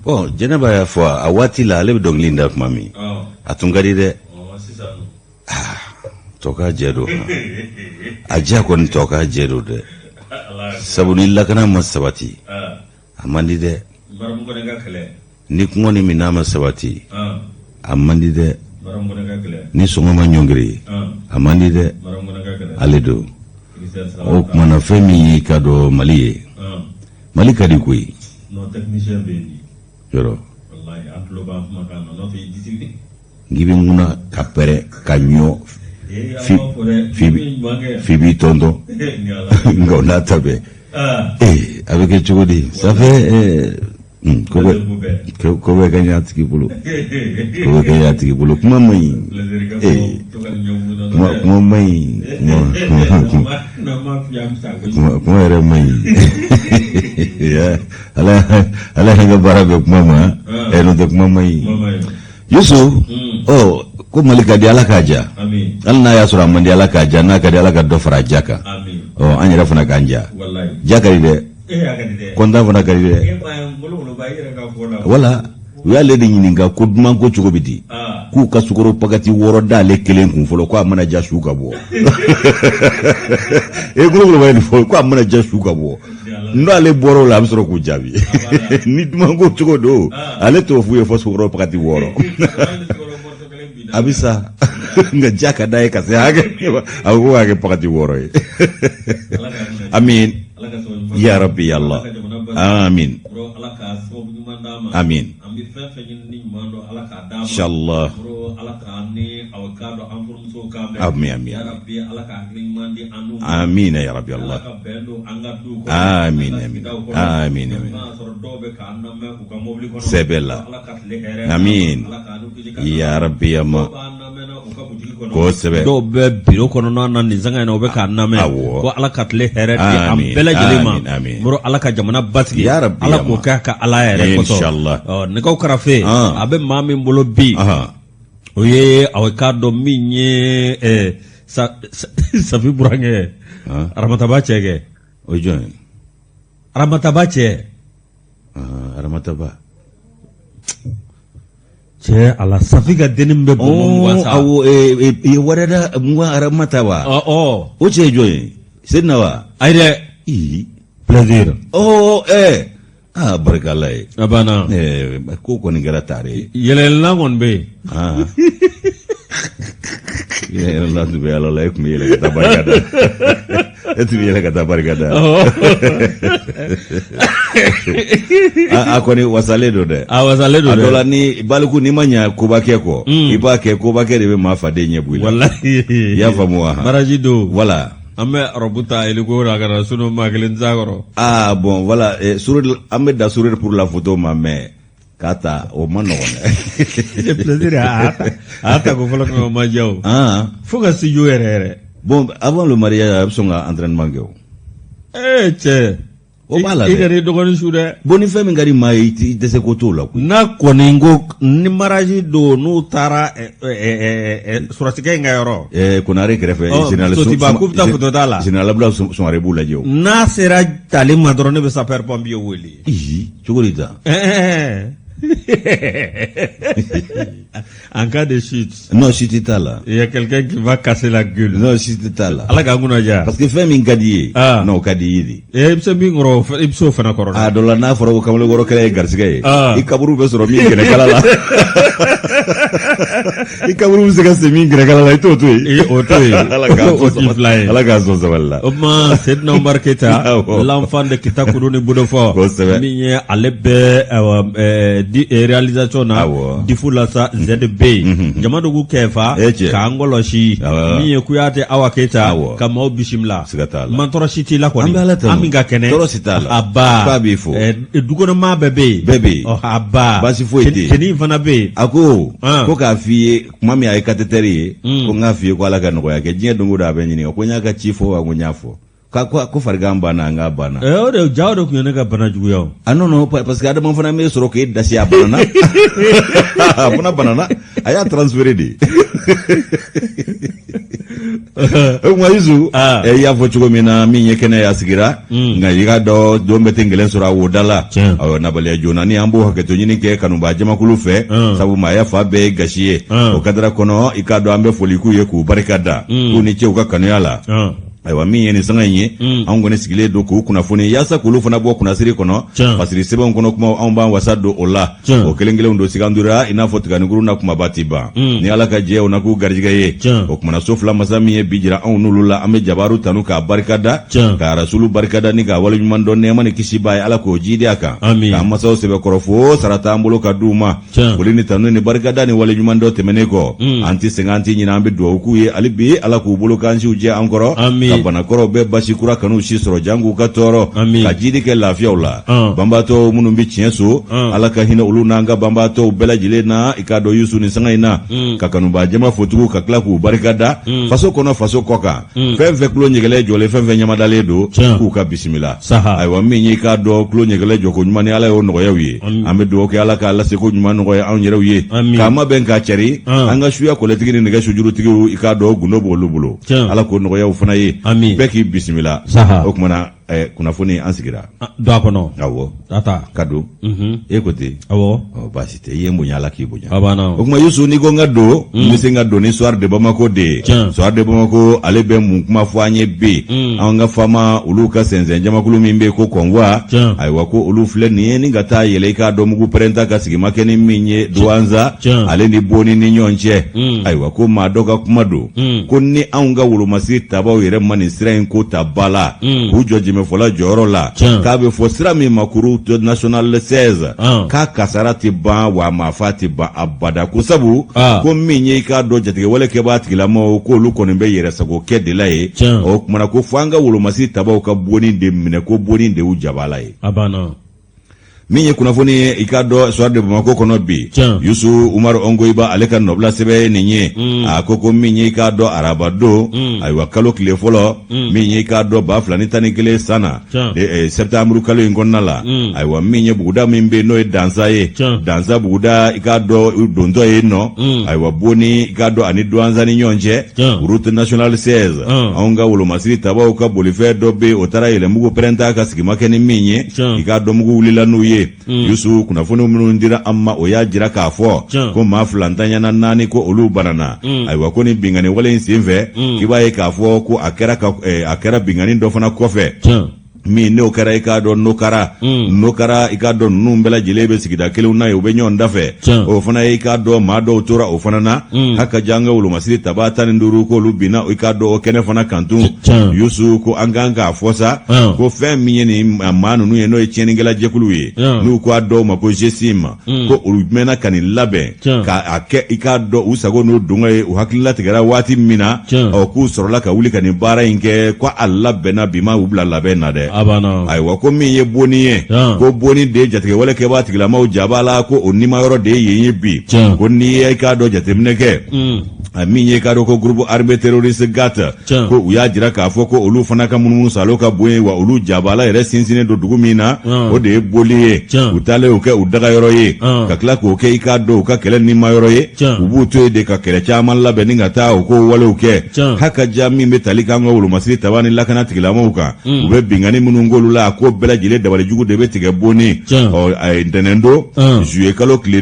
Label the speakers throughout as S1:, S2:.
S1: Bon, Jɛnɛba y'a fɔ a waati la ale bɛ dɔnkili da tuma min a tun ka di dɛ tɔ ka jɛ don a diya kɔni tɔ ka jɛ don dɛ sabu ni lakana ma sabati a man di dɛ ni kɔngɔ ni minan ma sabati a man di dɛ ni sɔngɔ ma ɲɔngiri a man di dɛ ale don o kumana fɛn min y'i ka dɔn Mali ye Mali ka di koyi yɔrɔ n'i bɛ ŋuna ka pɛrɛ ka ɲɔ fi b'i tɔntɔn nka o n'a ta bɛɛ a bɛ kɛ cogo di ça fait ko bɛ kɛ ɲa tigi bolo kuma man ɲi kuma man ɲi kuma yɛrɛ man ɲi ala y'an ka baara bɛ kuma ma n'o tɛ kuma man ɲi Yusuf ko Mali ka di Ala k'a diya hali n'a y'a sɔrɔ a man di Ala k'a diya n'a ka di Ala ka dɔ fara a diya kan an yɛrɛ fana k'an diya diya ka di dɛ kontan fana ka di dɛ wala u y'ale de ɲininka ko duman ko cogo bɛ di k'u ka sukaro pakati 6 d'ale kelen kun fɔlɔ ko a mana ja su ka bɔ Ngologoloba ye nin fɔ ko a mana ja su ka bɔ n'ale bɔra o la a bɛ sɔrɔ k'u jaabi ni duman ko cogo don ale t'o f'u ye fɔ sukaro pakati 6 a bɛ sa nka ja ka d'a ye ka se hakɛ a ko hakɛ pakati 6 ye amin ya rabbi ya Allah amin amin inshallah amin amin amin ya rabbi Allah amin amin amin amin sebella amin ya rabbi ya ma ko sebe
S2: do be biro kono na ni zanga na o be ka name ko ala ka tle heret am bela jelima bro ala ka jamana basigi ala ko ka ala yere ko
S1: inshallah
S2: ne ko karafe abe mami mbolo bi oye awe ka do minye safi burange aramata ba chege
S1: ojo
S2: aramata ba che
S1: aramata ba
S2: che ala safi ga denim be bo
S1: wasa awo warada mwa aramata ba o che joy sidna wa
S2: ayde plaisir
S1: barkalay
S2: abana
S1: ko ko ni gara tare
S2: yelel na gon be
S1: yelel be ala lay ko yelel ka barkada etu yelel ka barkada akoni wasaledo de
S2: wasaledo de
S1: adola ni baliku ni manya kubake ko ibake kubake de be mafade nyebula
S2: wallahi
S1: ya famuwa
S2: marajido
S1: wala
S2: ame robuta eligo ragara suno maglen zagoro
S1: bon voilà sur ame da sourire pour la photo ma mais kata o mano
S2: c'est plaisir ata ko folo ko ma jaw fuga si yuere
S1: bon avant le mariage absonga entraînement geo
S2: che
S1: o bala
S2: ide dogon shude
S1: boni femi ngari mai ti dese ko to la
S2: na koningo ni maraji do no tara surasike ngayoro
S1: konare krefe
S2: général so tiba kupta foto dala
S1: général bla son rebu la jew
S2: na sera tali madrone be saper pompier woli
S1: chogorita
S2: en cas de chute.
S1: Non, chute est là.
S2: Il y a quelqu'un qui va casser la gueule.
S1: Non, chute est là.
S2: Ala ganguna ja.
S1: Parce que fait min kadi. Non, kadi.
S2: Ibse min ngoro ibso fana korona.
S1: Dola na foro kamle goro kale garsiga. Ikaburu be soro min gene kala la. Ikaburu se gasse min gene kala la to to. Ala gazo zawalla.
S2: Oma sedna Omar Keita, l'enfant de Keita Kourouni Boudofo. Minye alebe di réalisation na di fulasa ZB jamado gu kefa ka ngoloshi mi kuyate Awa Keita ka maw bishimla man toro shiti la ko aminga kene abba dugono ma bebe abba
S1: basi foite
S2: keni fana be
S1: ako ko ka fiye kuma mi ay kateteri ko nga fiye ko ala ka no yake jinga dungu da be nyini ko nyaka chifo wa ngunyafo ko fargamba na nga bana
S2: o de jawdo ko ne ga bana jugu yaw
S1: non parce que adam fana me soro ke dasi abana na bana aya transféré di o ma Yusu y'a fɔ cogo min na min ye kɛnɛ ya sigira nka i ka dɔ don bɛ tɛ gɛlɛn sɔrɔ a wodala nabaliya joona ni an b'o hakɛto ɲini kɛ kanuba jamakulu fɛ sabu maaya fa bɛɛ ye gasi ye o kadara kɔnɔ i ka dɔn an bɛ foli k'u ye k'u barika da k'u ni cɛw ka kanuya la ayiwa min ye nin sanga in ye anw kɔni sigilen don k'u kunnafoni yaasa k'olu fana bɔ kunnasiri kɔnɔ fasiri sɛbɛnw kɔnɔ kuma anw b'an wasa don o la o kelen kelenw don sigandura i n'a fɔ tiganikuru na kumaba ti ban ni ala ka jɛ o na k'u garijɛgɛ ye o kumana so fila masa min ye bi jira anw n'olu la an bɛ jabaru tanu k'a barikada ka rasulu barikada ni k'a waleɲuman dɔn nɛɛma ni kisi b'a ye ala k'o jidi a kan k'an masaw sɛbɛkɔrɔ fo sarata an bolo ka d'u ma foli ni tanu ni barikada ni waleɲuman dɔ tɛmɛnen kɔ an ti sɛgɛn an ti ɲina an bɛ dugawu k'u ye hali bi ala k'u bolo k'ansiw jɛ an kɔrɔ ka banakɔrɔ bɛɛ basi kura kanu si sɔrɔ jangu ka tɔɔrɔ ka jidi kɛ lafiyaw la banbaatɔ minnu bi tiɲɛ so ala ka hinɛ olu n'an ka banbaatɔw bɛɛ lajɛlen na i ka dɔn Yusu ni sanga in na ka kanuba jama fotugu ka tila k'u barikada faso kɔnɔ faso kɔ kan fɛn fɛn kulo ɲɛgɛlɛ jɔlen fɛn fɛn ɲamadalen don k'u ka bisimila ayiwa min ye i ka dɔn kulo ɲɛgɛlɛ jɔ ko ɲuman ni ala y'o nɔgɔyaw ye an bɛ dugawu kɛ ala k'a lase ko ɲuman nɔgɔya anw yɛrɛw ye k'a ma bɛn k'a cɛri an ka suya kɔlɛtigi ni nɛgɛ sujurutigiw i ka dɔn gundo b'olu bolo ala k'o nɔgɔyaw fana ye bɛɛ k'i bisimila o kumana kunnafoni an sigira
S2: don a kɔnɔ
S1: awɔ ka don e ko ten
S2: awɔ
S1: baasi tɛ i ye n bonya ala k'i bonya
S2: o
S1: kuma Yusu n'i ko n ka don n bɛ se ka don ni Soir de Bamako de ye Soir de Bamako ale bɛ mun kuma fɔ an ye bi an ka faama olu ka sɛnsɛn jamakulu min bɛ ko kɔnwa ayiwa ko olu filɛ nin ye ni ka taa yɛlɛ i k'a dɔn mugu pɛrɛnta ka sigi ma kɛ ni min ye Douanza ale ni Boni ni ɲɔgɔn cɛ ayiwa ko maa dɔ ka kuma don ko ni anw ka wolomasiri tabaw yɛrɛ ma nin sira in ko ta ba la k'u jɔ jɛmɛfɔla jɔyɔrɔ la k'a bɛ fɔ sira min ma kuru national 16 k'a kasara ti ban wa maafa ti ban abada ko sabu ko min ye i k'a dɔn jatigɛwale kɛbaa tigilamɔgɔw k'olu kɔni bɛ yɛrɛsago kɛ de la ye o kumana ko fɔ an ka wolomasiri tabaw ka Boni de minɛ ko Boni de y'u jabala ye min ye kunnafoni ye i ka dɔn Soir de Bamako kɔnɔ bi Yusu Umaru Ongoiba ale ka nɔbila sɛbɛn nin ye a ko min ye i ka dɔn araba don ayiwa kalo tile fɔlɔ min ye i ka dɔn 2011 san na septembre kalo in kɔnɔna la ayiwa min ye buguda min bɛ n'o ye Dansa ye Dansa buguda i ka dɔn dontɔ ye nɔ ayiwa Boni i ka dɔn ani Douanza ni ɲɔgɔn cɛ route nationale 16 anw ka wolomasiri tabaw ka bolifɛn dɔ bɛ o taara yɛlɛmugu pɛrɛnta ka sigima kɛ ni min ye i ka dɔn mugu wulila n'u ye Yusu kunnafoni minnu dira an ma o y'a jira k'a fɔ ko maa filantanyana 4 ko olu banana ayiwa ko ni bingani wale in sen fɛ k'i b'a ye k'a fɔ ko a kɛra bingani dɔ fana kɔfɛ min n'o kɛra i k'a dɔn n'o kɛra i k'a dɔn ninnu bɛɛ lajɛlen bɛ sigida kelenw na ye u bɛ ɲɔgɔn dafɛ o fana ye i k'a dɔn maa dɔw tora o fana na haka ka jan an ka wolomasiri taba 15 k'olu binna i k'a dɔn o kɛnɛ fana kan tun Yusu ko an kan k'a fɔ sa ko fɛn min ye nin maa ninnu ye n'o ye tiɲɛnikɛla jɛkulu ye n'u k'a dɔw ma ko GSIM ko olu mɛnna ka nin labɛn k'a kɛ i k'a dɔn u sago n'u donko ye u hakilila tigɛra waati min na k'u sɔrɔla ka wuli ka nin baara in kɛ ko a labɛnna bi ma u bila labɛn na dɛ ayiwa ko min ye Boni ye ko Boni de jatigɛwale kɛbaa tigilamaw jab'a la ko o nimayɔrɔ de ye yen ye bi ko n'i ye i k'a dɔn jateminɛ kɛ min ye i k'a dɔn ko groupe armé terroriste GAT ko u y'a jira k'a fɔ ko olu fana ka munumunu salo ka bon ye wa olu jabala yɛrɛ sinsinnen don dugu min na o de ye boli ye u taalen o kɛ u dagayɔrɔ ye ka tila k'o kɛ i k'a dɔn u ka kɛlɛ nimayɔrɔ ye u b'u to yen de ka kɛlɛ caman labɛn ni ka taa o ko walew kɛ hakaja min bɛ tali k'an ka wolomasiri taba ni lakana tigilamaw kan u bɛ bingani minnu k'olu la ko bɛɛ lajɛlen dabalijugu de bɛ tigɛ Boni a ye ntɛnɛn don juillet kalo tile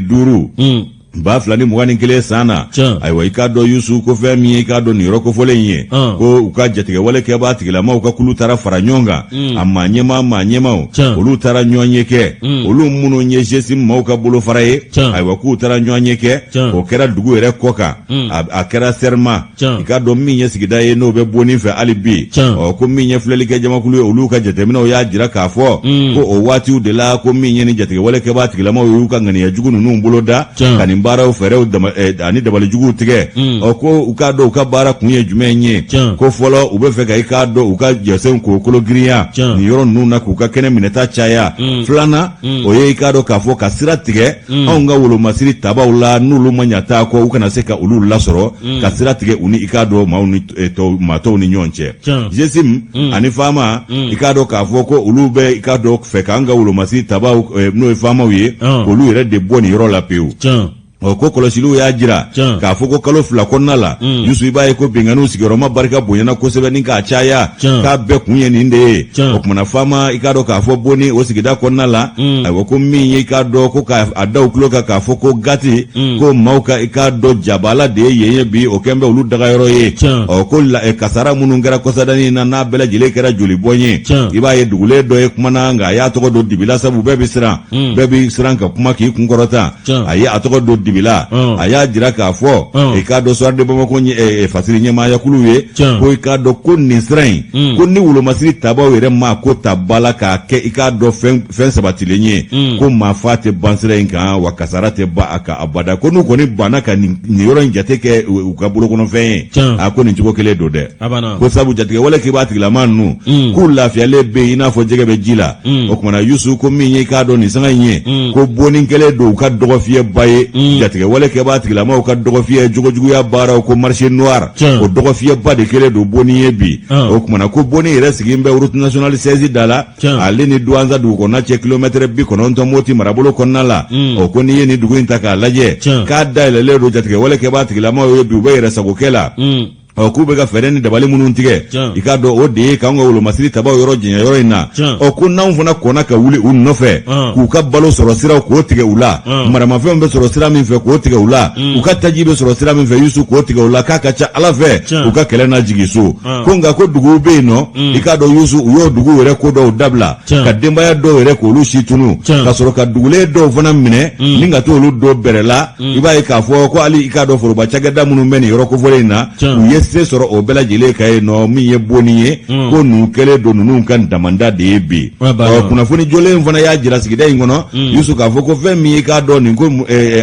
S1: 5 2021 san na ayiwa i k'a dɔn Yusu ko fɛn min ye i k'a dɔn nin yɔrɔ kofɔlen in ye ko u ka jatigɛwale kɛbaa tigilamaw ka kulu taara fara ɲɔgɔn kan a maa ɲɛmaw olu taara ɲɔgɔn ye kɛ olu minnu ye GSIM maaw ka bolofara ye ayiwa k'u taara ɲɔgɔn ye kɛ o kɛra dugu yɛrɛ kɔ kan a kɛra Serma i k'a dɔn min ye sigida ye n'o bɛ Boni fɛ hali bi ko min ye filɛlikɛ jamakulu ye olu ka jateminɛw y'a jira k'a fɔ ko o waatiw de la ko min ye nin jatigɛwale kɛbaa tigilamaw y'u ka ŋaniyajugu ninnu bolo da ka nin baaraw fɛrɛw ani dabalijuguw tigɛ ko u k'a dɔn u ka baara kun ye jumɛn ye ko fɔlɔ u bɛ fɛ ka i k'a dɔn u ka jɛsenw k'o kologirinya nin yɔrɔ ninnu na k'u ka kɛnɛ minɛta caya filanan o ye i k'a dɔn k'a fɔ ka sira tigɛ anw ka wolomasiri tabaw la n'olu ma ɲa taa kɔ u kana se ka olu lasɔrɔ ka sira tigɛ u ni i k'a dɔn maa tɔw ni ɲɔgɔn cɛ GSIM ani faama i k'a dɔn k'a fɔ ko olu bɛ i k'a dɔn fɛ k'an ka wolomasiri tabaw n'o ye faamaw ye k'olu yɛrɛ de bɔ nin yɔrɔ la pewu o ko kɔlɔsiliw y'a jira k'a fɔ ko kalo 2 kɔnɔna la Yusu i b'a ye ko binganiw sigiyɔrɔma barika bonyana kosɛbɛ ni k'a caya k'a bɛɛ kun ye nin de ye o kumana faama i k'a dɔn k'a fɔ Boni o sigida kɔnɔna la ayiwa ko min ye i k'a dɔn ko k'a da u tulo kan k'a fɔ ko Gati ko maaw ka i k'a dɔn jabala de ye yen bi o kɛn bɛ olu dagayɔrɔ ye ko kasara minnu kɛra kɔsadani na n'a bɛɛ lajɛlen kɛra joli bɔn ye i b'a ye dugulen dɔ ye kumana nka a y'a tɔgɔ don dibila sabu bɛɛ bɛ siran ka kuma k'i kun kɔrɔta a ye a tɔgɔ don dibila a y'a jira k'a fɔ i k'a dɔn Soir de Bamako fasiri ɲɛmaayakulu ye ko i k'a dɔn ko nin sira in ko ni wolomasiri tabaw yɛrɛ ma ko ta bala k'a kɛ i k'a dɔn fɛn sabatilen ye ko maa fa tɛ ban sira in kan wa kasara tɛ ba a kan abada ko n'u kɔni banna ka nin yɔrɔ in jate kɛ u ka bolokɔnɔfɛn ye a ko nin cogo kelen don dɛ ko sabu jatigɛ wale k'i b'a tigilama ninnu k'u lafiyalen bɛ i n'a fɔ jɛgɛ bɛ ji la o kumana Yusu ko min ye i k'a dɔn nin sanga in ye ko Boni kɛlen don u ka dɔgɔfiyɛba ye jatigɛ wale kɛ b'a tigilamaw ka dɔgɔfiyɛ jogojuguya baaraw ko marché noir o dɔgɔfiyɛba de kɛlen don Boni ye bi o kumana ko Boni yɛrɛ sigilen bɛ route nationale 16 da la ale ni Douanza dugu kɔnɔna cɛ kilomètre 90 Moti marabolo kɔnɔna la o ko n'i ye nin dugu in ta k'a lajɛ k'a dayɛlɛlen don jatigɛ wale kɛ b'a tigilamaw ye bi u bɛ yɛrɛ sagokɛ la k'u bɛ ka fɛɛrɛ ni dabali minnu tigɛ i k'a dɔn o de ye k'an ka wolomasiri tabaw yɔrɔ janya yɔrɔ in na ko n'anw fana kɔnna ka wuli u nɔfɛ k'u ka balo sɔrɔ siraw k'o tigɛ u la maramafɛnw bɛ sɔrɔ sira min fɛ k'o tigɛ u la u ka taji bɛ sɔrɔ sira min fɛ Yusu k'o tigɛ u la k'a ka ca Ala fɛ u ka kɛlɛ na jigin so ko nka ko duguw bɛ yen nɔ i k'a dɔn Yusu u y'o dugu yɛrɛ ko dɔw dabila ka denbaya dɔw yɛrɛ k'olu si tunu ka sɔrɔ ka dugulen dɔw fana minɛ ni ka t'olu dɔw bɛrɛ la i b'a ye k'a fɔ ko hali i k'a dɔn foroba cakɛda minnu bɛ nin yɔrɔ kofɔlen in na u ye se sɔrɔ o bɛɛ lajɛlen ka ye nɔ min ye Boni ye ko ninnu kɛlen don ninnu ka damanda de ye bi kunnafoni jɔlen fana y'a jira sigida in kɔnɔ Yusu k'a fɔ ko fɛn min ye k'a dɔn nin ko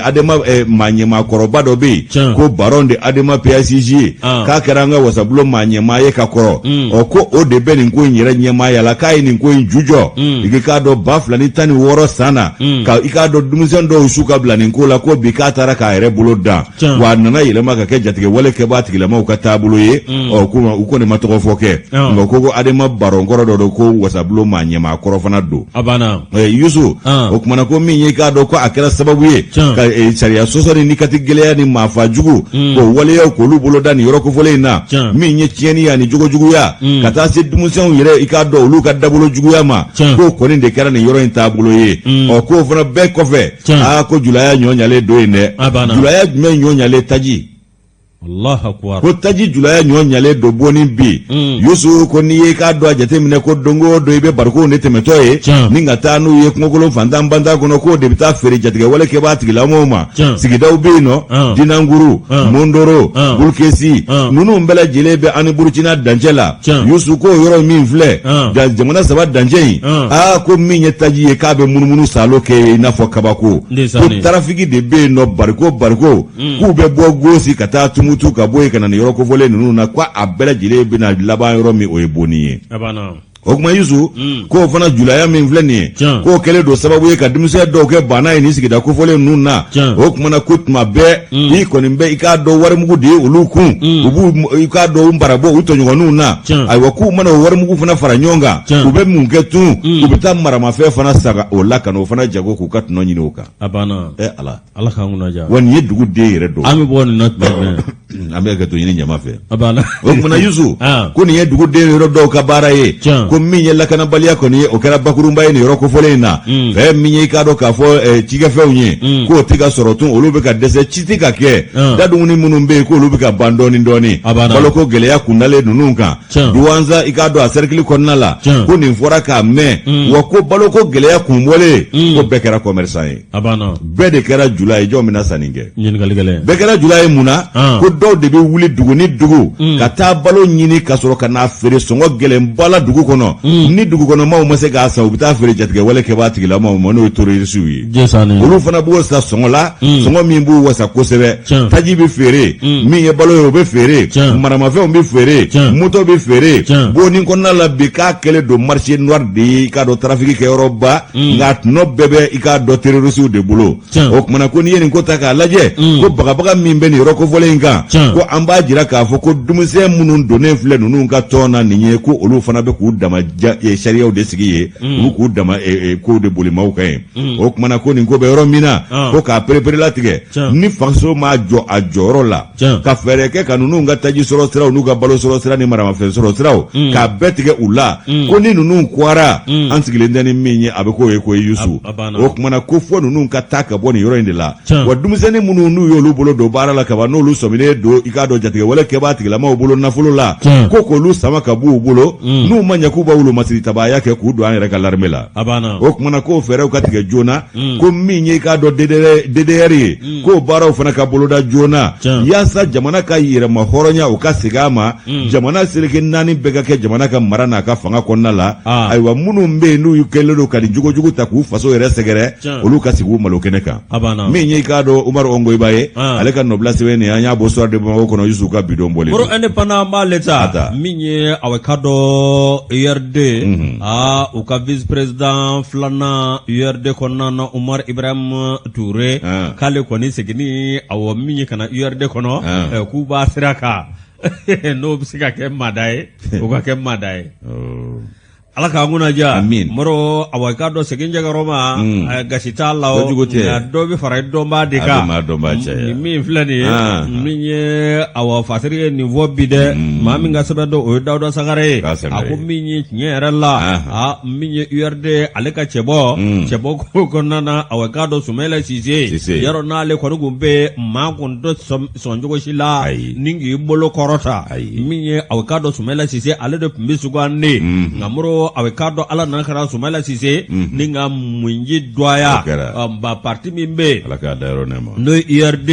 S1: Adema maaɲɛmaakɔrɔba dɔ bɛ yen ko Baron de Adema PACJ ye k'a kɛra an ka wasabulon maaɲɛmaa ye ka kɔrɔ ko o de bɛ nin ko in yɛrɛ ɲɛmaaya la k'a ye nin ko in jujɔ i k'a dɔn 2016 san na ka i k'a dɔn denmisɛn dɔw su ka bila nin ko la ko bi k'a taara k'a yɛrɛ bolo dan wa a nana yɛlɛma ka kɛ jatigɛ wale kɛbaa tigilamaw ka taabolo ye u kɔni ma tɔgɔ fɔ kɛ nka ko Adema Baron kɔrɔ dɔ don ko wasabulon maaɲɛmaa kɔrɔ fana don Yusu o kumana ko min ye k'a dɔn ko a kɛra sababu ye ka sariya sɔsɔ ni kati gɛlɛya ni maafa jugu ko waleyaw k'olu bolo da nin yɔrɔ kofɔlen in na min ye tiɲɛni ani jogojuguya ka taa se denmisɛnw yɛrɛ i k'a dɔn olu ka dabolo juguya ma k'o kɔni de kɛra nin yɔrɔ in taabolo ye k'o fana bɛɛ kɔfɛ ko julaya ɲɔ ɲalen don yen dɛ julaya jumɛn ɲɔ ɲalen taji ko taji julaya ɲɔ ɲalen don Boni bi Yusu ko n'i ye k'a dɔn a jateminɛ ko dongo don i bɛ barikow ne tɛmɛtɔ ye ni ka taa n'u ye kungokolon fantan bantan kɔnɔ k'o de bɛ taa feere jatigɛ wale kɛbaa tigilamaw ma sigidaw bɛ yen nɔ Dinanguru Mondoro Bulkesi ninnu bɛɛ lajɛlen bɛ ani Burukina dancɛ la Yusu ko yɔrɔ min filɛ jamana 3 dancɛ in ko min ye taji ye k'a bɛ munumunu salo kɛ i n'a fɔ kabako ko tarafiki de bɛ yen nɔ bariko k'u bɛ bɔ gosi ka taa mutu ka bɔ yen ka na nin yɔrɔ kofɔlen ninnu na ko a bɛɛ lajɛlen bɛna laban yɔrɔ min o ye Boni ye o kuma Yusu k'o fana julaya min filɛ nin ye k'o kɛlen don sababu ye ka denmisɛn dɔw kɛ banna ye nin sigida kofɔlen ninnu na o kumana ko tuma bɛɛ i kɔni bɛ i k'a dɔn warimugu de ye olu kun u b'u i k'a dɔn u barabɔ u tɔɲɔgɔnninw na ayiwa k'u mana o warimugu fana fara ɲɔgɔn kan u bɛ mun kɛ tun u bɛ taa maramafɛn fana saga o la ka n'o fana jago k'u ka tɔnɔ ɲini o kan
S2: Ala k'an kunna diya
S1: wa nin ye dugu den yɛrɛ don
S2: an bɛ bɔ nin na
S1: an bɛ ka to ɲini ɲama fɛ o kumana Yusu ko nin ye dugu den yɔrɔ dɔw ka baara ye ko min ye lakanabaliya kɔni ye o kɛra bakurunba ye nin yɔrɔ kofɔlen in na fɛn min ye i k'a dɔn k'a fɔ cikɛfɛnw ye k'o tɛ ka sɔrɔ tun olu bɛ ka dɛsɛ ci tɛ ka kɛ da dumuni minnu bɛ yen k'olu bɛ ka ban dɔɔni baloko gɛlɛya kundalen ninnu kan Douanza i k'a dɔn a cercle kɔnɔna la ko nin fɔra k'a mɛn wa ko baloko gɛlɛya kun bɔlen ko bɛɛ kɛra commerçant ye bɛɛ de kɛra jula ye jɔn bɛna sanni kɛ bɛɛ kɛra jula ye mun na ko dɔw de bɛ wuli dugu ni dugu ka taa balo ɲini ka sɔrɔ ka n'a feere sɔngɔ gɛlɛnba la dugu kɔnɔ ni dugu kɔnɔmaw ma se k'a san u bɛ taa feere jatigɛ wale kɛbaa tigilamaw ma n'o ye terrorisiw ye olu fana b'o sa sɔngɔ la sɔngɔ min b'u wasa kosɛbɛ taji bɛ feere min ye balo ye o bɛ feere maramafɛnw bɛ feere moto bɛ feere Boni kɔnɔna la bi k'a kɛlen don marché noir de ye i k'a dɔn tarafiki kɛyɔrɔba nka a tɔnɔ bɛɛ bɛ i k'a dɔn terrorisiw de bolo o kumana ko n'i ye nin ko ta k'a lajɛ ko bagabaga min bɛ nin yɔrɔ kofɔlen in kan ko an b'a jira k'a fɔ ko dumisɛn minnu donnen filɛ ninnu ka tɔn na nin ye ko olu fana bɛ k'u dama sariyaw de sigi ye olu k'u dama kow de bolimaw kan ye o kumana ko nin ko bɛ yɔrɔ min na ko k'a perepere-latigɛ ni faso m'a jɔ a jɔyɔrɔ la ka fɛɛrɛ kɛ ka ninnu ka taji sɔrɔ siraw n'u ka balo sɔrɔ sira ni maramafɛn sɔrɔ siraw k'a bɛɛ tigɛ u la ko ni ninnu kɔra an sigilen tɛ ni min ye a bɛ k'o ye ko ye Yusu o kumana ko fɔ ninnu ka taa ka bɔ nin yɔrɔ in de la wa dumisɛnnin minnu n'u y'olu bolo don baara la kaban n'olu sɔminen don i k'a dɔn jatigɛwale kɛbaa tigilamaw bolo nafolo la ko k'olu sama ka b'u bolo n'u ma ɲɛ k'u b'a wolo masiritabaya kɛ k'u don an yɛrɛ ka l'armée la o kumana k'o fɛɛrɛw ka tigɛ joona ko min ye i k'a dɔn DDR ye k'o baaraw fana ka boloda joona yaasa jamana ka yɛrɛma hɔrɔnya o ka segin a ma jamana seleke 4 bɛɛ ka kɛ jamana ka mara n'a ka fanga kɔnɔna la ayiwa minnu bɛ yen n'u kɛlen don ka nin jogojugu ta k'u faso yɛrɛ sɛgɛrɛ olu ka sigi u malo kɛnɛ kan min ye i k'a dɔn Umaru Ongoiba ye ale ka nɔbila sɛbɛn nin an y'a bɔ soir de Bamako kɔnɔ Yusu ka bidon bɔlen
S2: Moro indépendant b'a leta min ye aw ka dɔn URD u ka vice président filanan URD kɔnɔna na Umar Ibrahim Touré k'ale kɔni seginni awɔ min ye ka na URD kɔnɔ k'u b'a sira kan n'o bɛ se ka kɛ maada ye o ka kɛ maada ye ala k'an kunna diya Moro awa ka dɔ segin jɛgɛyɔrɔ ma gasi t'a la o nka dɔ bɛ fara dɔnbaa de kan min filɛ nin ye min ye awa fasiri ye nin fɔ bi dɛ maa min ka sɛbɛn dɔ o ye Dawuda Sangare ye a ko min ye tiɲɛ yɛrɛ la min ye URD ale ka cɛbɔ ko kɔnɔna na awa ka dɔ Sumayila Sise yɔrɔ n'ale kɔni kun bɛ maa kun tɛ sɔn cogo si la ni k'i bolo kɔrɔta min ye awa ka dɔ Sumayila Sise ale de tun bɛ sugandi nka Moro a bɛ k'a dɔn ala nana ka na Sumayila Sise ni ka munji dɔgɔya ba parti min bɛ n'o ye URD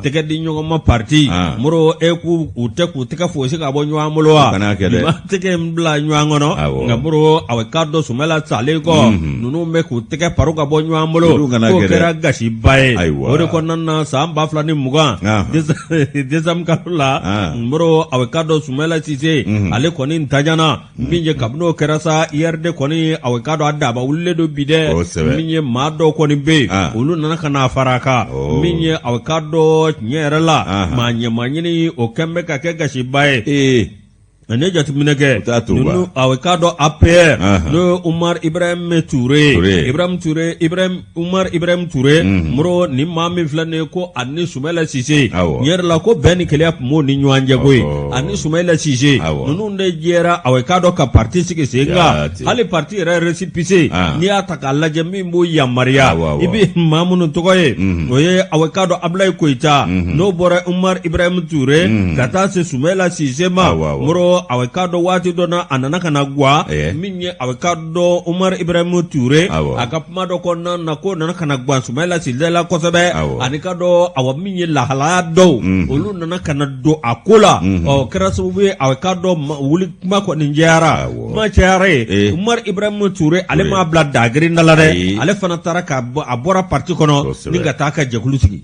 S2: tɛgɛ di ɲɔgɔn ma parti Moro k'u tɛ k'u tɛgɛ fosi ka bɔ ɲɔgɔn bolo wa ma tɛgɛ in bila ɲɔgɔn kɔnɔ nka Moro a bɛ k'a dɔn Sumayila salen kɔ ninnu bɛ k'u tɛgɛ paro ka bɔ ɲɔgɔn bolo k'o kɛra gasiba ye o de kɔnɔna na san 2020 décembre kalo la Moro a bɛ k'a dɔn Sumayila Sise ale kɔni ntajana min ye kabini o kɛra sa IRD kɔni a bɛ k'a dɔn a daba wulilen don bi dɛ min ye maa dɔw kɔni bɛ yen olu nana ka na fara a kan min ye a bɛ k'a dɔn tiɲɛ yɛrɛ la maa ɲɛma ɲini o kɛn bɛ ka kɛ gasiba ye ne jateminɛ kɛ ninnu a bɛ k'a dɔn APR n'o ye Umar Ibrahim Touré Umar Ibrahim Touré Moro ni maa min filɛ nin ye ko ani Sumayila Sise tiɲɛ yɛrɛ la ko bɛn ni keleya tun b'o ni ɲɔgɔn cɛ koyi ani Sumayila Sise ninnu de jɛra a bɛ k'a dɔn ka parti sigi sen kan hali parti yɛrɛ récépissé n'i y'a ta k'a lajɛ min b'o yamaruya i bɛ maa minnu tɔgɔ ye o ye a bɛ k'a dɔn Ablaye Koyita n'o bɔra Umar Ibrahim Touré ka taa se Sumayila Sise ma Moro a bɛ k'a dɔn waati dɔ na a nana ka na guwa min ye a bɛ k'a dɔn Umar Ibrahim Touré a ka kuma dɔ kɔnɔna na ko nana ka na guwa Sumayila Sise la kosɛbɛ ani ka dɔn awa min ye lahalaya dɔw olu nana ka na don a ko la kɛra sababu ye a bɛ k'a dɔn wuli kuma kɔni cayara kuma cayara ye Umar Ibrahim Touré ale m'a bila dagirinda la dɛ ale fana taara a bɔra parti kɔnɔ ni ka taa ka jɛkulu sigi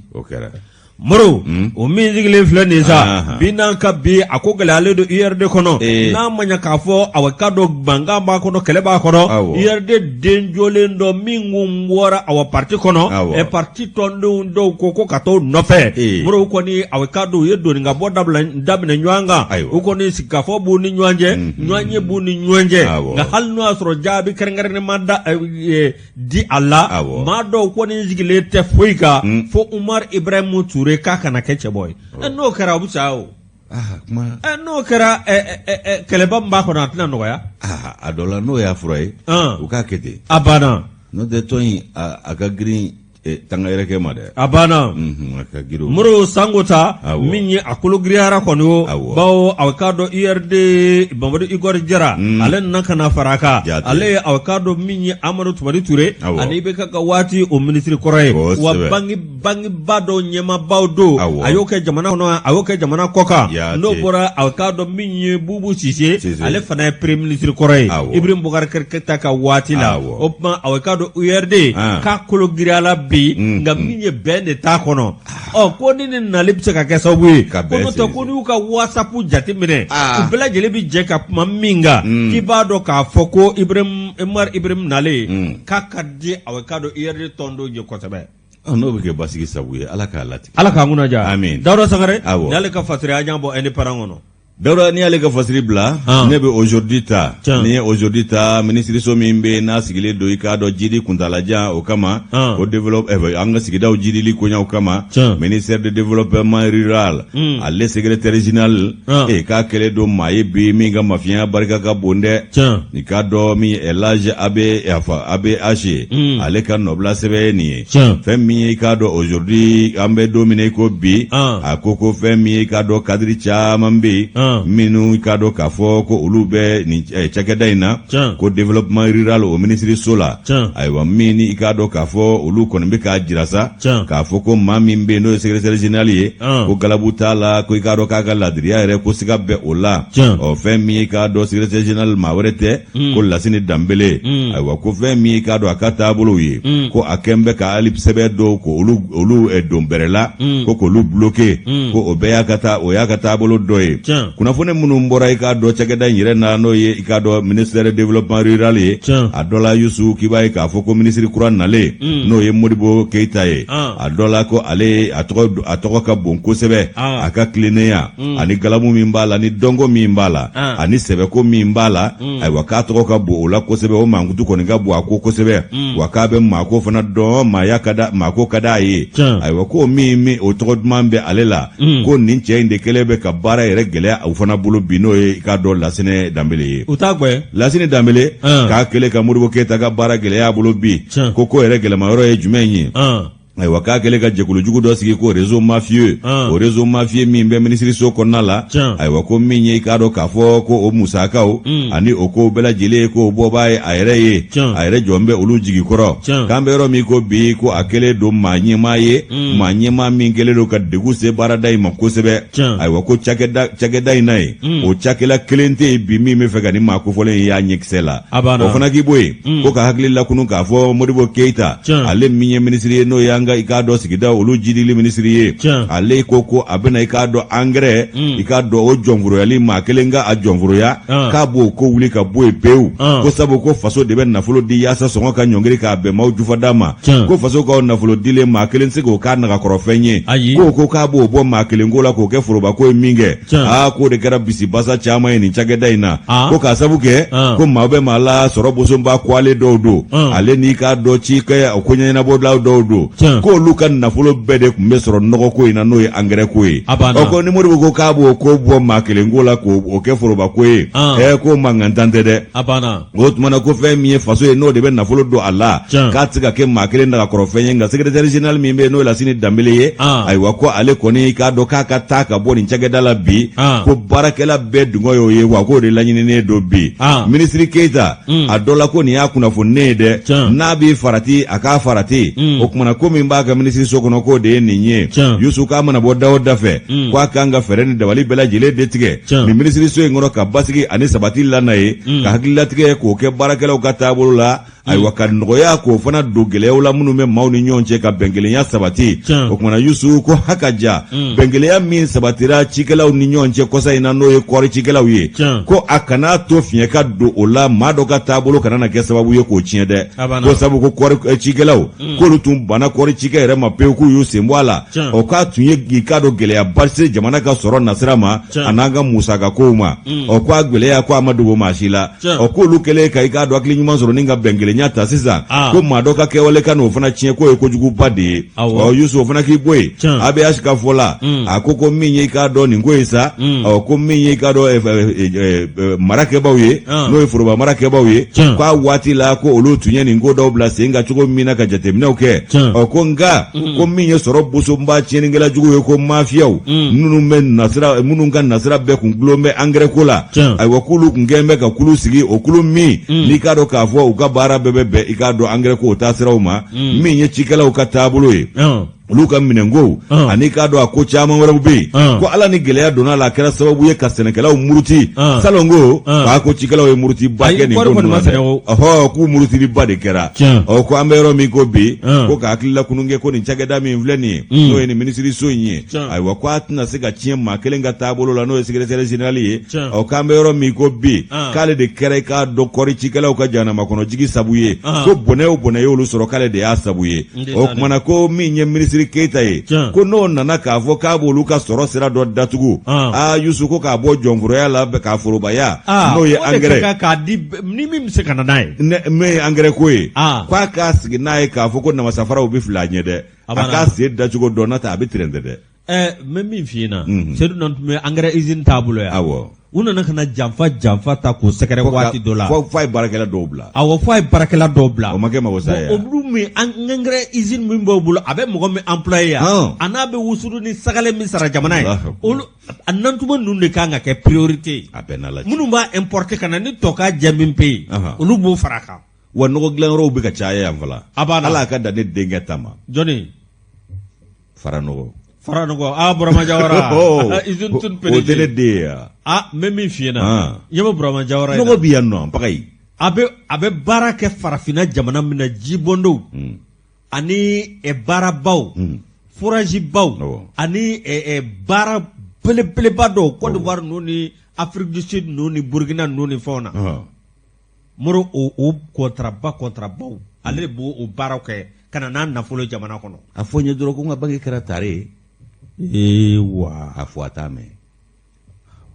S2: Moro o min sigilen filɛ nin sa bi n'an ka bi a ko gɛlɛyalen don URD kɔnɔ n'a ma ɲɛ k'a fɔ a bɛ k'a dɔn bangan b'a kɔnɔ kɛlɛ b'a kɔnɔ URD den jɔlen dɔ min kun bɔra a parti kɔnɔ parti tɔndenw dɔw ko ka t'o nɔfɛ Moro kɔni a bɛ k'a dɔn u ye doni ka bɔ daminɛ ɲɔgɔn kan u kɔni sigikafɔ b'u ni ɲɔgɔn cɛ ɲɔgɔn ye b'u ni ɲɔgɔn cɛ nka hali n'o y'a sɔrɔ jaabi kɛrɛnkɛrɛnnen ma di a la maa dɔw kɔni sigilen tɛ foyi kan fo Umar Ibrahim Touré k'a kana kɛ cɛbɔ ye n'o kɛra o bɛ sa o n'o kɛra kɛlɛba min b'a kɔnɔ a tɛna nɔgɔya
S1: a dɔ la n'o y'a fura ye u k'a kɛ ten
S2: a banna
S1: n'o tɛ tɔn in a ka girin tanga yɛrɛ kɛ ma dɛ
S2: a banna Moro sango ta min ye a kolo giriyara kɔni o bawo a bɛ k'a dɔn URD Mamadu Igor Jara ale nana ka na fara a kan ale ye a bɛ k'a dɔn min ye Amadu Tumani Touré ani bɛ ka waati o minisiri kɔrɔ ye wa bangiba dɔw ɲɛmaabaw don a y'o kɛ jamana kɔnɔ a y'o kɛ jamana kɔ kan n'o bɔra a bɛ k'a dɔn min ye Bubu Sise ale fana ye premier ministre kɔrɔ ye Ibrahim Boubacar Keita ka waati la o tuma a bɛ k'a dɔn URD k'a kolo giriyala nka min ye bɛn de t'a kɔnɔ ko ni nali bɛ se ka kɛ sababu ye ko n'o tɛ ko n'u ka WhatsApp jate minɛ u bɛɛ lajɛlen bɛ jɛ ka kuma min kan k'i b'a dɔn k'a fɔ ko Umar Ibrahim nalen k'a ka di a bɛ k'a dɔn URD tɔndenw ye kosɛbɛ
S1: n'o bɛ kɛ basigi sabu ye Ala k'a latigɛ.
S2: Ala k'an kunna ja.
S1: Amin.
S2: Dawuda Sangare.
S1: Awɔ.
S2: N'ale ka fasiri a y'an bɔ ɛni paran kɔnɔ.
S1: Dawuda, n'i y'ale ka fasiri bila, ne bɛ aujourd'hui ta. Ni ye aujourd'hui ta ministre min bɛ n'a sigilen don i k'a dɔn jidi kuntalajan o kama, o développe an ka sigidaw jidili koɲɛw kama, ministère de développement rural, ale secrétaire général, k'a kɛlen don maa ye bi min ka mafiya barika ka bon dɛ. Ni k'a dɔn min Elage Abe H, ale ka nɔbila sɛbɛn ye nin ye. Fɛn min ye i k'a dɔn aujourd'hui an bɛ don min na i ko bi, a ko fɛn min ye i k'a dɔn kadiri caman bɛ yen. Minnu k'a dɔn k'a fɔ ko olu bɛ nin cakɛda in na ko développement rural o ministre so la ayiwa min ni i k'a dɔn k'a fɔ olu kɔni bɛ k'a jira sa k'a fɔ ko maa min bɛ yen n'o ye secrétaire général ye ko galabu t'a la ko i k'a dɔn k'a ka ladiriya yɛrɛ ko siga bɛ o la fɛn min ye i k'a dɔn secrétaire général maa wɛrɛ tɛ ko Lasini Dambele ayiwa ko fɛn min ye i k'a dɔn a ka taabolow ye ko a kɛn bɛ ka hali sɛbɛn dɔw ko olu don bɛrɛ la ko k'olu bloqué ko o bɛɛ y'a ka taabolo dɔ ye. Kunnafoni minnu bɔra i k'a dɔn cakɛda in yɛrɛ na n'o ye i k'a dɔn ministère de développement rural ye a dɔ la Yusu k'i b'a ye k'a fɔ ko ministre kura nalen n'o ye Modibo Keita ye a dɔ la ko ale a tɔgɔ ka bon kosɛbɛ a ka tilennenya ani galamu min b'a la ni dɔnko min b'a la ani sɛbɛko min b'a la ayiwa k'a tɔgɔ ka bon o la kosɛbɛ o mankutu kɔni ka bon a ko kosɛbɛ wa k'a bɛ maako fana dɔn maako ka d'a ye ayiwa ko min o tɔgɔ duman bɛ ale la ko nin cɛ in de kɛlen bɛ ka baara yɛrɛ gɛlɛya u fana bolo bi n'o ye i k'a dɔn Lasini Dambele ye.
S2: U t'a gwɛ.
S1: Lasini Dambele k'a kɛlen ka Modibo Keita ka baara gɛlɛya bolo bi ko yɛrɛ gɛlɛma yɔrɔ ye jumɛn ye. Ayiwa k'a kɛlen ka jɛkulu jugu dɔ sigi ko réseau mafieux o réseau mafieux min bɛ ministre so kɔnɔna la ayiwa ko min ye i k'a dɔn k'a fɔ ko o musakaw ani o ko bɛɛ lajɛlen ko o bɔ b'a ye a yɛrɛ ye a yɛrɛ jɔn bɛ olu jigi kɔrɔ k'an bɛ yɔrɔ min ko bi ko a kɛlen don maa ɲɛmaa ye maa ɲɛmaa min kɛlen don ka degun se baarada in ma kosɛbɛ ayiwa ko cakɛda in na ye o cakɛla kelen tɛ yen bi min bɛ fɛ ka nin maa kofɔlen in y'a ɲɛkisɛ la o fana k'i bɔ yen ko ka hakili lakunu k'a fɔ Modibo Keita ale min ye ministre ye n'o ye i k'a dɔn sigida olu jidili ministre ye ale ko a bɛna i k'a dɔn angɛrɛ i k'a dɔn o jɔnforoyali maa kelen ka a jɔnforoya k'a b'o ko wuli ka bɔ yen pewu ko sabu ko faso de bɛ nafolo di yaasa sɔngɔ ka ɲɔngiri k'a bɛn maaw jufa d'a ma ko faso ka nafolo dilen maa kelen tɛ se k'o k'a nagakɔrɔfɛn ye ko k'a b'o bɔ maa kelen ko la k'o kɛ forobako ye min kɛ k'o de kɛra bisibasa caman ye nin cakɛda in na ko k'a sabu kɛ ko maa bɛ maa la sɔrɔ bosonba kwale dɔw don ale n'i k'a dɔn ci kɛ ko ɲɛnabɔlaw dɔw don ko olu ka nafolo bɛɛ de tun bɛ sɔrɔ nɔgɔ ko in na n'o ye angɛrɛ ko ye ko ni Modibo ko k'a b'o ko bɔ maa kelen ko la k'o kɛ forobako ye ko mankantan tɛ dɛ o tuma na ko fɛn min ye faso ye n'o de bɛ nafolo don a la k'a tɛ se ka kɛ maa kelen nagakɔrɔfɛn ye nka secrétaire général min bɛ yen n'o ye Lasini Dambele ye ayiwa ko ale kɔni k'a dɔn k'a ka taa ka bɔ nin cakɛda la bi ko baarakɛla bɛɛ dungɔ y'o ye wa k'o de laɲininen don bi ministre Keita a dɔ la ko nin y'a kunnafoni ye dɛ n'a b'i farati a k'a farati o tuma na ko min b'a ka ministre so kɔnɔ k'o de ye nin ye Yusu k'a mana bɔ da o da fɛ k'a kan ka fɛɛrɛ ni dabali bɛɛ lajɛlen de tigɛ nin ministre so in kɔnɔ ka basigi ani sabati lana ye ka hakililatigɛ k'o kɛ baarakɛlaw ka taabolo la ayiwa ka nɔgɔya k'o fana don gɛlɛyaw la minnu bɛ maaw ni ɲɔgɔn cɛ ka bɛnkelenya sabati o kumana Yusu ko hakaja bɛnkeleya min sabatira cikɛlaw ni ɲɔgɔn cɛ kɔsa in na n'o ye kɔɔri cikɛlaw ye ko a kana to fiɲɛ ka don o la maa dɔ ka taabolo kana na kɛ sababu ye k'o tiɲɛ dɛ ko sabu ko kɔɔri cikɛlaw k'olu tun banna kɔɔri cikɛ yɛrɛ ma pewu k'u y'u sen bɔ a la o k'a tun ye i k'a dɔn gɛlɛyaba se jamana ka sɔrɔ nasira ma a n'an ka musakakow ma ko a gɛlɛya ko a ma dogo maa si la k'olu kɛlen ka i k'a dɔn hakili ɲuman sɔrɔ ni ka bɛnkelen ɲa ta sisan ko maa dɔ ka kɛwale ka n'o fana tiɲɛ k'o ye kojuguba de ye Yusu o fana k'i bɔ yen ABH ka fɔ la a ko min ye i k'a dɔn nin ko ye sa ko min ye i k'a dɔn marakɛbaw ye n'o ye foroba marakɛbaw ye k'a waati la ko olu tun ye nin ko dɔw bila sen ka cogo min na ka jateminɛw kɛ ko nka ko min ye sɔrɔ bosonba tiɲɛnikɛla jugu ye ko mafiyaw minnu ka nasira bɛɛ kun gulon bɛ angɛrɛ ko la ayiwa k'olu kun kɛn bɛ ka kulu sigi o kulu min n'i k'a dɔn k'a fɔ u ka baara bɛɛ bɛ bɛn i k'a dɔn angɛrɛ ko o taa siraw ma min ye cikɛlaw ka taabolo ye olu ka minɛnko ani k'a dɔn a ko caman wɛrɛw bɛ yen ko ala ni gɛlɛya donna la a kɛra sababu ye ka sɛnɛkɛlaw muruti salon ko k'a ko cikɛlaw ye muruti ba kɛ nin ko ninnu na dɛ k'u murutiliba de kɛra ko an bɛ yɔrɔ min ko bi ko ka hakilila kunun kɛ ko nin cakɛda min filɛ nin ye n'o ye nin minisiriso in ye ayiwa ko a tɛna se ka tiɲɛ maa kelen ka taabolo la n'o ye secrétaire général ye k'an bɛ yɔrɔ min ko bi k'ale de kɛra i k'a dɔn kɔɔri cikɛlaw ka jahanama kɔnɔ jigi sabu ye ko bɔnɛ o bɔnɛ y'olu sɔrɔ k'ale de y'a sabu ye o kumana ko min ye minisiri Keita ye ko n'o nana k'a fɔ k'a b'olu ka sɔrɔ sira dɔ datugu Yusu ko k'a bɔ jɔnforoya la k'a forobaya n'o ye engrais
S2: ni min bɛ se ka na n'a ye
S1: min ye engrais ko ye k'a k'a sigi n'a ye k'a fɔ ko namasafaraw bɛ fili a ɲɛ dɛ a k'a sen dacogo dɔn n'o tɛ a bɛ tirɛntɛ dɛ
S2: n bɛ min f'i ɲɛna Seydou Nante tun bɛ engrais usine taabolo ye u nana ka na janfa ta k'o sɛgɛrɛ waati dɔ la
S1: fɔ a ye baarakɛla dɔw bila
S2: fɔ a ye baarakɛla dɔw bila
S1: o ma kɛ mago sa ye
S2: olu min engrais usine min b'o bolo a bɛ mɔgɔ min employé yan a n'a bɛ wusuru ni sagale min sara jamana ye olu a nantuma ninnu de kan ka kɛ priorité
S1: a bɛɛ n'a la
S2: minnu b'a importer ka na ni tɔ ka jɛ min pe yen olu b'o fara a kan
S1: wa nɔgɔ dilanyɔrɔw bɛ ka caya yan fɔlɔ ala ka dan ne denkɛ ta ma
S2: jɔnni
S1: Faranɔgɔ
S2: Burama Jawara usine tun
S1: o tɛ ne den ye
S2: n bɛ min f'i ɲɛna ɲɛ Burama Jawara
S1: nɔgɔ bɛ yan nɔ Bagayi
S2: a bɛ baara kɛ farafinna jamana min na jibɔndow ani baarabaw forage baw ani baara belebeleba dɔw Côte d'Ivoire ninnu ni Afrique du Sud ninnu ni Burkina ninnu ni fɛnw na moro o contrabaw ale de b'o baaraw kɛ ka na n'a nafolo jamana kɔnɔ
S1: a fɔ n ye dɔrɔn ko n ka banque kɛra tare
S2: wa
S1: a fɔ a t'a mɛn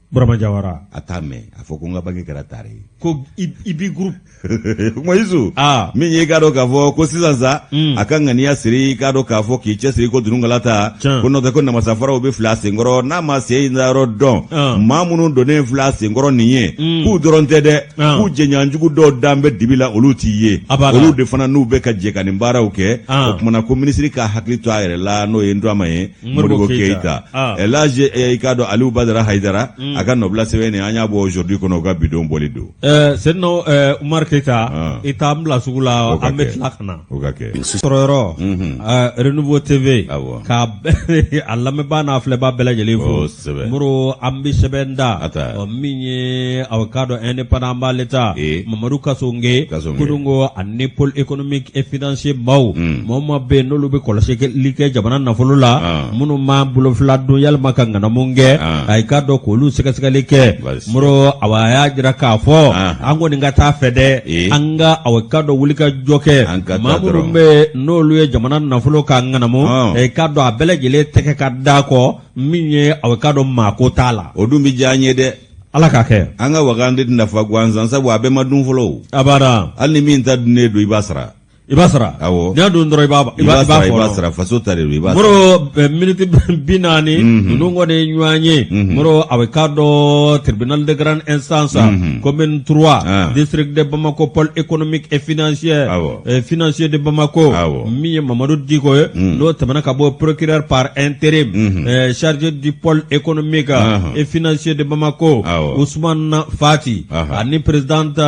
S2: Burama Jawara
S1: a t'a mɛn a fɔ ko n ka banque kɛra tare
S2: ko IBI groupe
S1: Moïse min ye k'a dɔn k'a fɔ ko sisan sa a ka ŋaniya siri k'a dɔn k'a fɔ k'i cɛsiri ko dununkala ta ko n'o tɛ ko namasafaraw bɛ fili a senkɔrɔ n'a ma sen in yɔrɔ dɔn maa minnu donnen filɛ a senkɔrɔ nin ye k'u dɔrɔn tɛ dɛ k'u jɛɲɔgɔnjugu dɔw dan bɛ dibi la olu t'i ye olu de fana n'u bɛ ka jɛ ka nin baaraw kɛ o kumana ko minisiri ka hakili to a yɛrɛ la n'o ye Ndrama ye Modibo Keita là i k'a dɔn Aliou Badara Haidara a ka nɔbila sɛbɛn nin an y'a bɔ aujourd'hui kɔnɔ o ka bidon bɔli don
S2: Seydou Umar Keita i t'an bila sugu la an bɛ tila ka na sɔrɔ yɔrɔ Renouveau TV ka a lamɛnbaa n'a filɛbaa bɛɛ lajɛlen fo muru an bɛ sɛbɛn da min ye a k'a dɔn indépendant an b'ale ta Mamadu Kasonge Kodongo ani pôle économique et financier baw mɔgɔ ma bɛ yen n'olu bɛ kɔlɔsili kɛ jamana nafolo la minnu ma bolofila don yalima ka ŋanamu kɛ a k'a dɔn k'olu sɛgɛsɛgɛli kɛ muru a y'a jira k'a fɔ an kɔni ka taa fɛ dɛ an ka k'a dɔn wuli ka jɔ kɛ maa minnu bɛ n'olu ye jamana nafolo ka ŋanamu k'a dɔn a bɛɛ lajɛlen tɛgɛ ka da kɔ min ye k'a dɔn maa ko t'a la
S1: o dun bɛ diya an ye dɛ
S2: ala k'a kɛ
S1: an ka Wagande nafa gansan sabu a bɛɛ ma dun fɔlɔ
S2: abada
S1: hali ni min ta dunnen don i b'a sara
S2: i b'a sara n'i y'a dun dɔrɔn i b'a
S1: sara faso ta de don i b'a sara
S2: moro minute 40 ninnu kɔni ye ɲɔgɔn ye moro a bɛ k'a dɔn tribunal de grande instance commune 3 district de Bamako pôle économique et financier financier de Bamako min ye Mamadu Diko ye n'o tɛmɛna ka bɔ procureur par intérim chargé du pôle économique et financier de Bamako Ousmane Fati ani présidente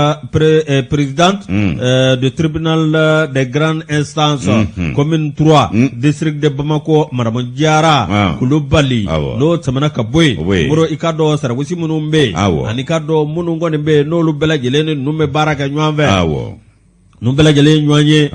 S2: du tribunal des grandes instances commune 3 district de Bamako Madame Diara Kulubali n'o tɛmɛna ka bɔ yen moro i ka dɔn saragosi minnu bɛ yen ani ka dɔn minnu kɔni bɛ yen n'olu bɛɛ lajɛlen ni ninnu bɛ baara kɛ ɲɔgɔn fɛ ninnu bɛɛ lajɛlen ɲɔgɔn ye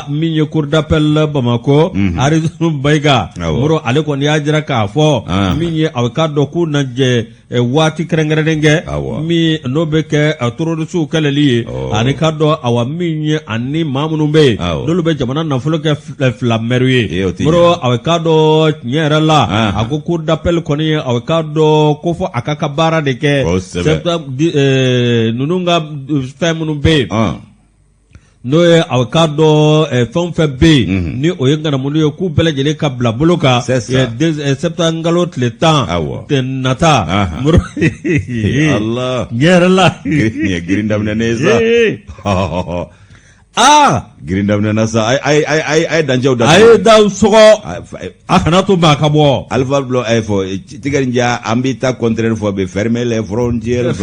S2: min ye cour d'appel Bamako Arizonu Bayiga moro ale kɔni y'a jira k'a fɔ min ye a ka dɔn k'u na jɛ waati kɛrɛnkɛrɛnnen kɛ min n'o bɛ kɛ terrorisiw kɛlɛli ye ani ka dɔn min ye ani maa minnu bɛ yen n'olu bɛ jamana nafolo kɛ filamɛriw ye moro a ka dɔn tiɲɛ yɛrɛ la a ko cour d'appel kɔni ye a ka dɔn ko fɔ a ka baara de kɛ ninnu ka fɛn minnu bɛ yen n'o ye a k'a dɔn fɛn fɛn bɛ yen ni o ye ŋanamu ye k'u bɛɛ lajɛlen ka bila bolo kan septembre tile 10 tɛ nata muru
S1: Allah
S2: ɲɛ yɛrɛ la
S1: nin ye girin daminɛ ne ye sa girindam na sa ay danjaw da
S2: ay da sogo akana to ba kabo
S1: alpha blo ay fo tigarinja ambita contraire fo be fermer les frontières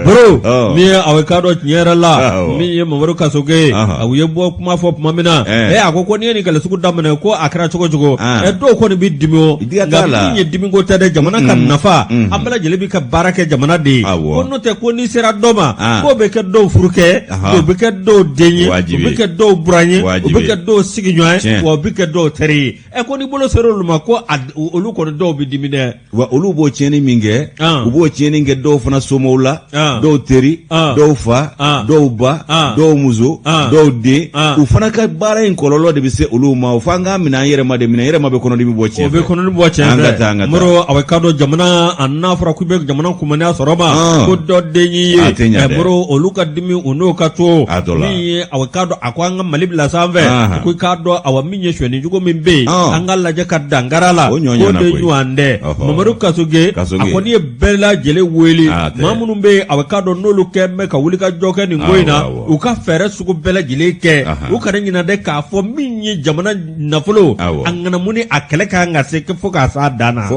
S2: bro mi awekado nyera la mi mo kasoge awuye bo kuma fo mamina akoko ni ni kala suku damne ko akra chogo do ko ni bidimo ngam ni dimingo tade jamana kan nafa ambala jelebi ka barake jamana de ko no te ko ni sera doma ko be ke do furuke do be ke do denye do be ke do buranye do be ke do siginyoy wo be ke do teri ko ni bolo sero luma ko olu ko do bidimine
S1: wa olu bo cheni minge ubo cheni nge do fana somola do teri do fa do ba do muzo do de u fana ka bara en kololo de bi se olu ma u fanga mina yere ma be kono de bi bo cheni
S2: o be kono de bo cheni moro awekado jamana anna fara ku be jamana kumanya soroma ko do denyi moro olu ka dimi uno ka to mi awekado akwanga malibla samve ku ka do awaminye shweni jugo mimbe angala je ka dangarala ko de nyuande mamaru kasuge akoni bela jele weli mamunu be awekado nolu kemme ka wuli ka joke ni ngoina u ka fere sugu bela jele ke u ka nyina de ka fo minye jamana nafulo angana muni akele ka ngase ke fo ka sa dana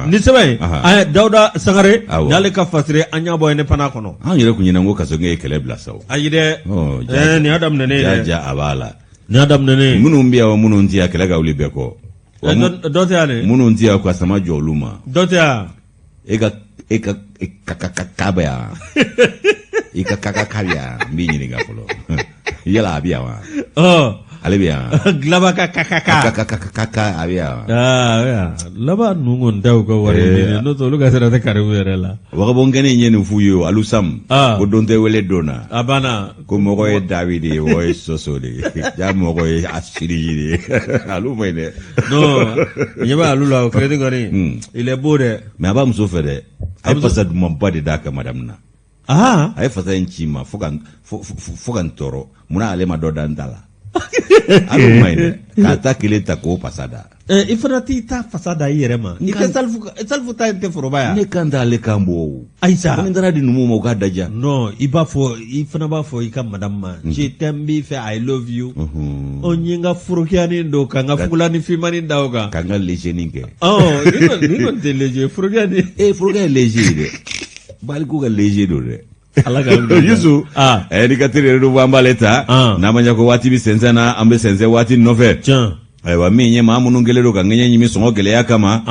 S2: ni sebe ay Dauda Sangare dale ka fasire anya boy ne pana kono
S1: yere kunyina ngo kasuge kele blasaw
S2: ayide ni adam nene
S1: ja abala
S2: ni adam nene
S1: munu mbia wa munu ntia kele ka ulibe ko
S2: dote ane
S1: munu ntia kwa sama joluma
S2: dote a
S1: eka kakakabya eka kakakabya mbinyi ni ngapolo yala abia wa alibia
S2: glaba kakaka
S1: abia
S2: ya laba nungun daw ko wari no to luga sera te karu yerela
S1: waga bongene nyenu fuyo alusam ko donte wele dona
S2: abana
S1: ko mogo e davidi wo e sosode ja mogo e asiri alu mene
S2: no nyeba alula o kredi ngori il est beau de
S1: mais aba musofere ay fasad mon pas de daka madame na ay fasad nchima fokan toro muna alema do dandala alu mene kata kile tako pasada
S2: ifrati ta fasada yerema ite salfu ta te forobaya
S1: ne kanda le kambo
S2: aisa
S1: ndara di numu mo gadaja
S2: no ibafo ifana bafo ikam madamma je tembi fe I love you onyinga furukiani ndo kanga fulani fimani ndauka
S1: kanga leje ninge
S2: niko te leje furukiani
S1: furukiani leje de bali ko ga leje do de
S2: alaga
S1: yusu ni katire ru bambaleta na manyako wati bi senzana ambe senze wati nove aywa minye mamunu ngelero kangenye nyimi songo gele yakama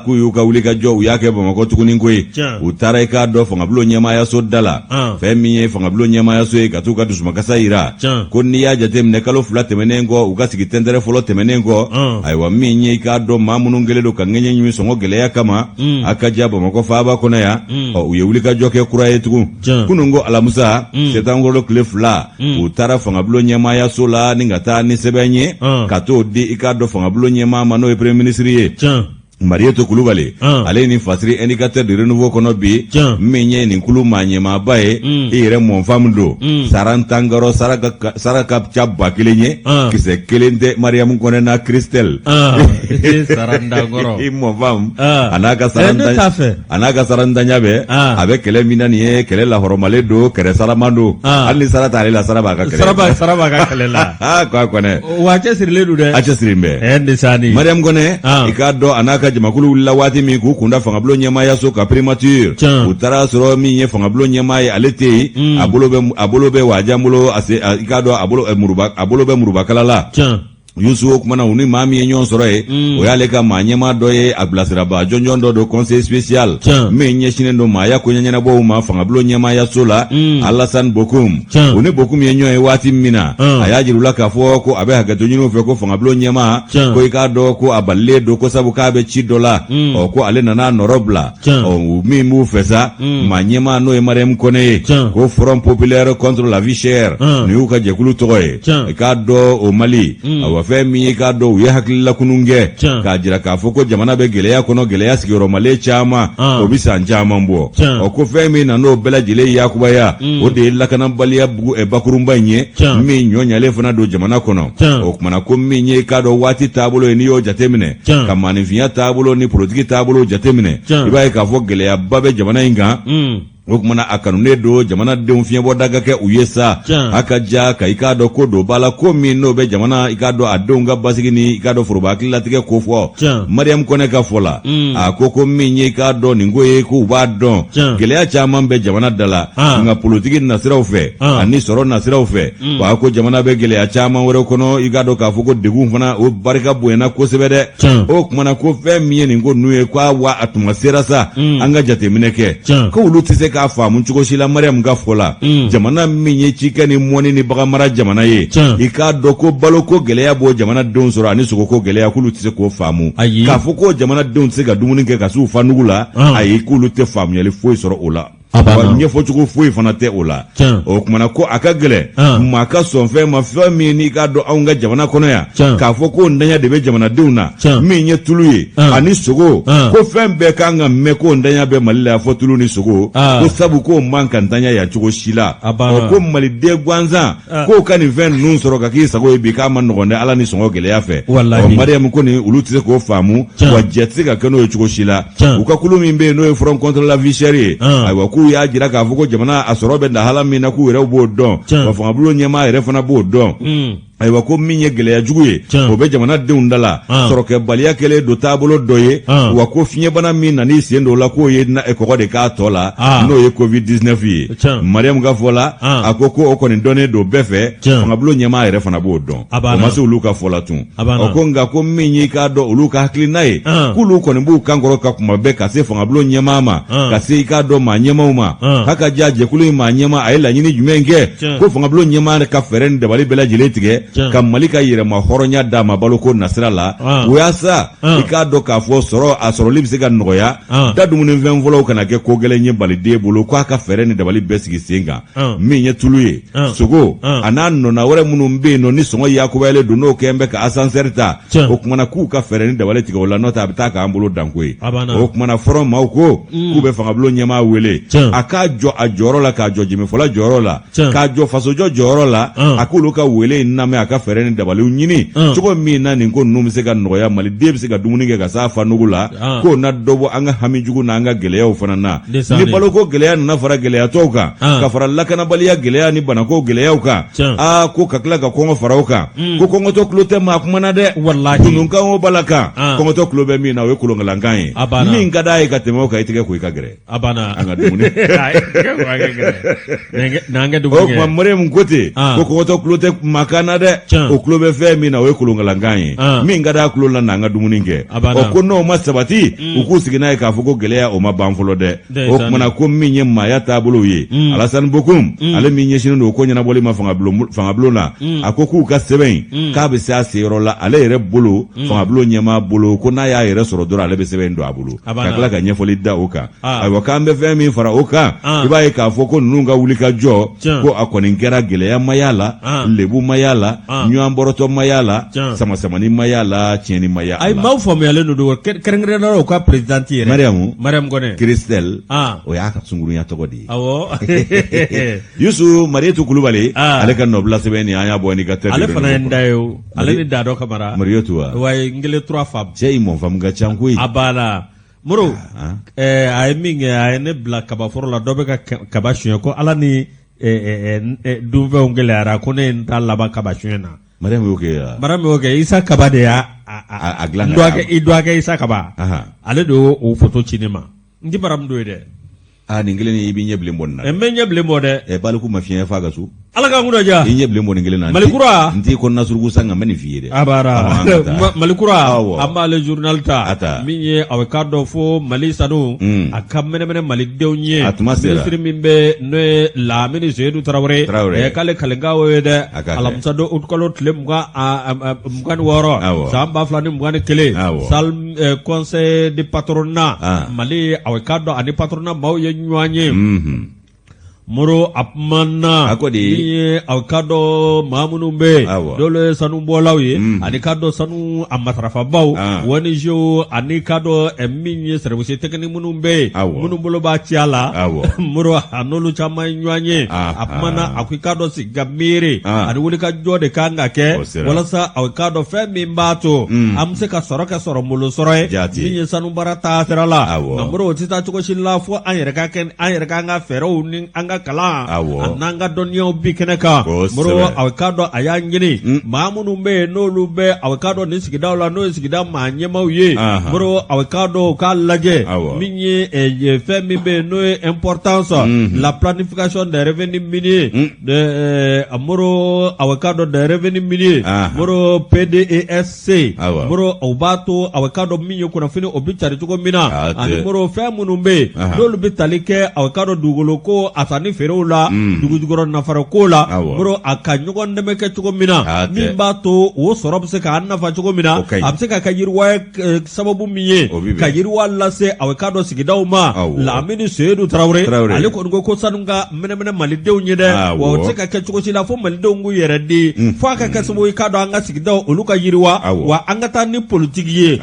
S1: kuyuka ulika jo uyake bamako tukuni ngwe utara ika do fonga bulo nyama ya so dala femiye fonga bulo nyama ya so katuka tusumaka ira konni ya jate mnekalo fula temenengo ukasiki tendere folo temenengo aywa minye ika do mamunu ngelero kangenye nyimi songo gele yakama akaja bamako faba kona ya uye ulika jo ke kura yetu kunungo alamusa setangolo klefla utara fonga bulo nyama ya so la ningata ni sebenye kato di ikado fanga bulo nyema mano e premier ministre ye Marieto Kulubale ale ni fasiri indicateur de renouveau kono bi menye ni kuluma nyema bae ire mon famdo sarantangaro saraka chaba kilenye kise kelende Mariam konena Christel
S2: sarandangoro
S1: mon fam anaka sarandanya be avec kele minani kele la horomale do kere salamando ali sarata ale la saraba ka kele
S2: saraba ka kele la
S1: kwa kone
S2: wache sirile du de
S1: ache sirimbe
S2: endisani
S1: Mariam kone ikado anaka jamakulu lawati mi ku kunda fanga bulo nyama ya so ka premature utara soro mi nye fanga bulo nyama ya alete abolo be wajambulo ase ikado abolo be muruba kalala yusu kumana uni mami yenyon soroe oyale ka manyema doye ablasira ba jonjon do conseil spécial me nyeshine ndo maya kunyanya bo ma fanga bulo nyema ya sola Alassane Bokoum uni Bokoum yenyon e wati mina ayajirula ka fo ko abe hagato nyino fe ko fanga bulo nyema ko ikado ko aballe do ko sabu ka be $10 o ko ale nana norobla o mi mu fesa manyema no e marem kone ko Front Populaire contre la vie chère ni uka jekulu toye ikado o Mali femi ka do ye hakilla kununge ka jira ka foko jamana be geleya kono geleya sigiro male chama o bisa njama mbo o ko femi na no bela jile ya kubaya o de lakana baliya bugu e bakurumba nye mi nyonya le fana do jamana kono o kuma ko mi nye ka do wati tabulo ni yo jatemine kama ni via tabulo ni politiki tabulo jatemine iba ka fo geleya babe jamana inga o kumana akanune do jamana denw fiɲɛbɔ daga kɛ u ye sa a ka ja ka i k'a dɔn ko do b'a la ko min n'o bɛ jamana i k'a dɔn a denw ka basigi ni i k'a dɔn foroba hakililatigɛ ko fɔ Mariam Kone ka fɔ la a ko min ye i k'a dɔn nin ko ye k'u b'a dɔn gɛlɛya caman bɛ jamana da la nka politiki nasiraw fɛ ani sɔrɔ nasiraw fɛ wa ko jamana bɛ gɛlɛya caman wɛrɛ kɔnɔ i k'a dɔn k'a fɔ ko degun fana o barika bonyana kosɛbɛ dɛ o kumana ko fɛn min ye nin ko ninnu ye k'a wa a tuma sera sa an ka jateminɛ kɛ ko olu tɛ se k'a faamu cogo si la Mariam ka fɔ la jamana min ye cikɛ ni mɔni ni baganmara jamana ye i k'a dɔn ko baloko gɛlɛya b'o jamanadenw sɔrɔ ani sogoko gɛlɛya k'olu tɛ se k'o faamu k'a fɔ ko jamanadenw tɛ se ka dumuni kɛ ka s'u fa nugu la ayi k'olu tɛ faamuyali foyi sɔrɔ o la wa ɲɛfɔcogo foyi fana tɛ o la o kumana ko a ka gɛlɛ maa ka sɔn fɛn ma fɛn min n'i k'a dɔn anw ka jamana kɔnɔ yan k'a fɔ ko ntanya de bɛ jamanadenw na min ye tulu ye ani sogo ko fɛn bɛɛ kan ka mɛn ko ntanya bɛ Mali la fɔ tulu ni sogo ko sabu k'o man ka ntanya yan cogo si la ko maliden gansan k'o ka nin fɛn ninnu sɔrɔ ka k'i sago ye bi k'a ma nɔgɔn dɛ Ala ni sɔngɔ gɛlɛya fɛ Mariam ko nin olu tɛ se k'o faamu wa jɛ tɛ se ka kɛ n'o ye cogo si la u ka kulu min bɛ yen n'o ye Front contre la vie chère ye ayiwa k'u y'a jira k'a fɔ ko jamana a sɔrɔ bɛ lahala min na k'u yɛrɛ b'o dɔn wa fangabolo ɲɛmaa yɛrɛ fana b'o dɔn ayiwa ko min ye gɛlɛya jugu ye o bɛ jamanadenw da la sɔrɔkɛbaliya kɛlen do taabolo dɔ ye wa ko fiɲɛbana min nan'i sen dɔ la k'o ye kɔgɔ de k'a tɔ la n'o ye Covid-19 ye Mariam ka fɔ la a ko o kɔni dɔnnen do bɛɛ fɛ fangabolo ɲɛmaa yɛrɛ fana b'o dɔn o ma se olu ka fɔ la tun ko nka ko min ye k'a dɔn olu ka hakilina ye k'olu kɔni b'u kan kɔrɔ ka kuma bɛɛ ka se fangabolo ɲɛmaa ma ka se i k'a dɔn maa ɲɛmaaw ma h'a ka ja jɛkulu in maa ɲɛmaa a ye laɲini jumɛn kɛ ko fangabolo ɲɛmaa ka fɛɛrɛ ni dabali bɛɛ lajɛlen tigɛ ka Mali ka yɛrɛma hɔrɔnya d'a ma baloko nasira la o y'a sa i k'a dɔn k'a fɔ a sɔrɔli bɛ se ka nɔgɔya da dumunifɛn fɔlɔw kana kɛ ko gɛlɛn ye baliden bolo k'a ka fɛɛrɛ ni dabali bɛɛ sigi sen kan min ye tulu ye sogo a n'a nɔna wɛrɛ minnu bɛ yen nɔ ni sɔngɔ yakubayalen don n'o kɛn bɛ ka ascenseur ta o kumana k'u ka fɛɛrɛ ni dabali tigɛ o la n'o tɛ a bɛ taa k'an bolo danko ye o kumana fɔlɔ maaw ko k'u bɛ fangabolo ɲɛmaa wele a k'a jɔ a jɔyɔrɔ la k'a jɔ jɛmɛfɔla jɔyɔrɔ la k'a jɔ fasojɔ jɔyɔrɔ la a k'olu ka wele in lamɛn a ka fɛɛrɛ ni dabaliw ɲini cogo min na nin ko ninnu bɛ se ka nɔgɔya Maliden bɛ se ka dumuni kɛ ka s'a fa nugu la k'o na dɔ bɔ an ka hami jugu n'an ka gɛlɛyaw fana na ni baloko gɛlɛya nana fara gɛlɛya tɔw kan ka fara lakanabaliya gɛlɛya ni banako gɛlɛyaw kan ko ka tila ka kɔngɔ fara o kan ko kɔngɔtɔ tulo tɛ maa kuma na dɛ kununkan o bala kan kɔngɔtɔ tulo bɛ min na o ye kolonkalankan ye min ka d'a ye ka tɛmɛ o kan i tigɛ ko i ka gɛrɛ an ka dumuni o kuma Mariam ko ten ko kɔngɔtɔ tulo tɛ maa kan na dɛ o tulo bɛ fɛn min na o ye kolonkalankan ye min ka d'a tulo la n'an ka dumuni kɛ o ko n'o ma sabati u k'u sigi n'a ye k'a fɔ ko gɛlɛya o ma ban fɔlɔ dɛ o kumana ko min ye maaya taabolo ye Alassane Bokoum ale min ɲɛsinnen don o ko ɲɛnabɔli ma fangabulon na a ko k'u ka sɛbɛn k'a bɛ se a seyɔrɔ la ale yɛrɛ bolo fangabulon ɲɛmaa bolo ko n'a y'a yɛrɛ sɔrɔ dɔrɔn ale bɛ sɛbɛn don a bolo ka tila ka ɲɛfɔli da o kan ayiwa k'an bɛ fɛn min fara o kan i b'a ye k'a fɔ ko ninnu ka wuli ka jɔ ko a kɔni kɛra gɛlɛya ma y'a la lebu ma y'a la ɲɔgɔn bɔrɔtɔ ma y'a la sama-samani ma y'a la tiɲɛni ma y'a la
S2: ayi maaw faamuyalen don kɛrɛnkɛrɛnnen na o ka présidente yɛrɛ Mariam Kone
S1: Christelle o y'a ka sungurunya tɔgɔ de ye
S2: awɔ
S1: Youssou Marietou Kulubali ale ka nɔbila sɛbɛn ni an y'a bɔ ni ka tɛ
S2: ale fana ye n da ye o ale ni da dɔ kamara
S1: Marietou wa
S2: wayi n kelen 3 femmes
S1: cɛ i mɔnfam ka ca koyi
S2: a banna Moro a ye min kɛ a ye ne bila kabaforo la dɔ bɛ ka kaba suɲɛ ko Ala ni dunfɛnw gɛlɛyara ko ne n t'a laban kaba suɲɛ na
S1: Mariam y'o kɛ
S2: Mariam y'o kɛ Isa Kaba de y'a
S1: dilan
S2: i dɔgɔkɛ Isa Kaba ale de y'o photo ci ne ma n ti Mariam do ye dɛ
S1: nin kelen i b'i ɲɛ bilen bɔ nin na
S2: n bɛ ɲɛ bilen bɔ dɛ
S1: baliku ma fiɲɛ f'a ka so
S2: Ala ka kunna ja
S1: i ɲɛ bilen bɔ nin kelen na
S2: Malikura
S1: n t'i kɔnɔna surugu san nka n bɛ nin f'i ye dɛ
S2: Malikura an b'ale journal ta min ye a bɛ k'a dɔn fo Mali sanu a ka mɛnɛmɛnɛ Malidenw ye ministre min bɛ n'o ye Lamini Seydou Traoré k'ale kalenkan ye dɛ alamisa don août kalo tile 26 san 2021 salle conseil de patronat Mali a bɛ k'a dɔn ani patronat maaw ye ɲɔgɔn ye moro apmana
S1: akodi
S2: awkado mamunumbe dole sanu bolawi ani kado sanu amatrafa baw woni jo ani kado eminye service technique munumbe munumbolo ba chiala moro anolu chama nywanye apmana akwikado sigamire ani wuli ka jode kanga ke wala sa awkado fe mimbato amse ka soro mulo soroe minye sanu barata serala moro tita chuko shilla fo anyere ka ken anyere ka nga fero ning anga kala ananga donyo bikeneka moro awkado ayangini mamunu be no lube awkado ni sigida la no sigida manyema uye moro awkado ka laje minye fe mi be no importance la planification des revenus miniers de moro awkado des revenus miniers moro PDESC moro obato awkado minyo kuna fini obichari chuko mina ani moro fe munumbe no lube talike awkado dugoloko asani ferola dugudugoro na farakola moro akanyugo ndemeke chuko mina mimbato wo sorobse ka annafa chuko mina abseka kayirwa sababu miye kayirwa lase awkado sigidauma lamini sedu Traoré aliko ngo ko sanunga mene malidew nyede wo tseka ke chuko sila fo malidew ngu yeredi fo aka kasbo ikado anga sigidaw oluka yirwa wa angata ni politiki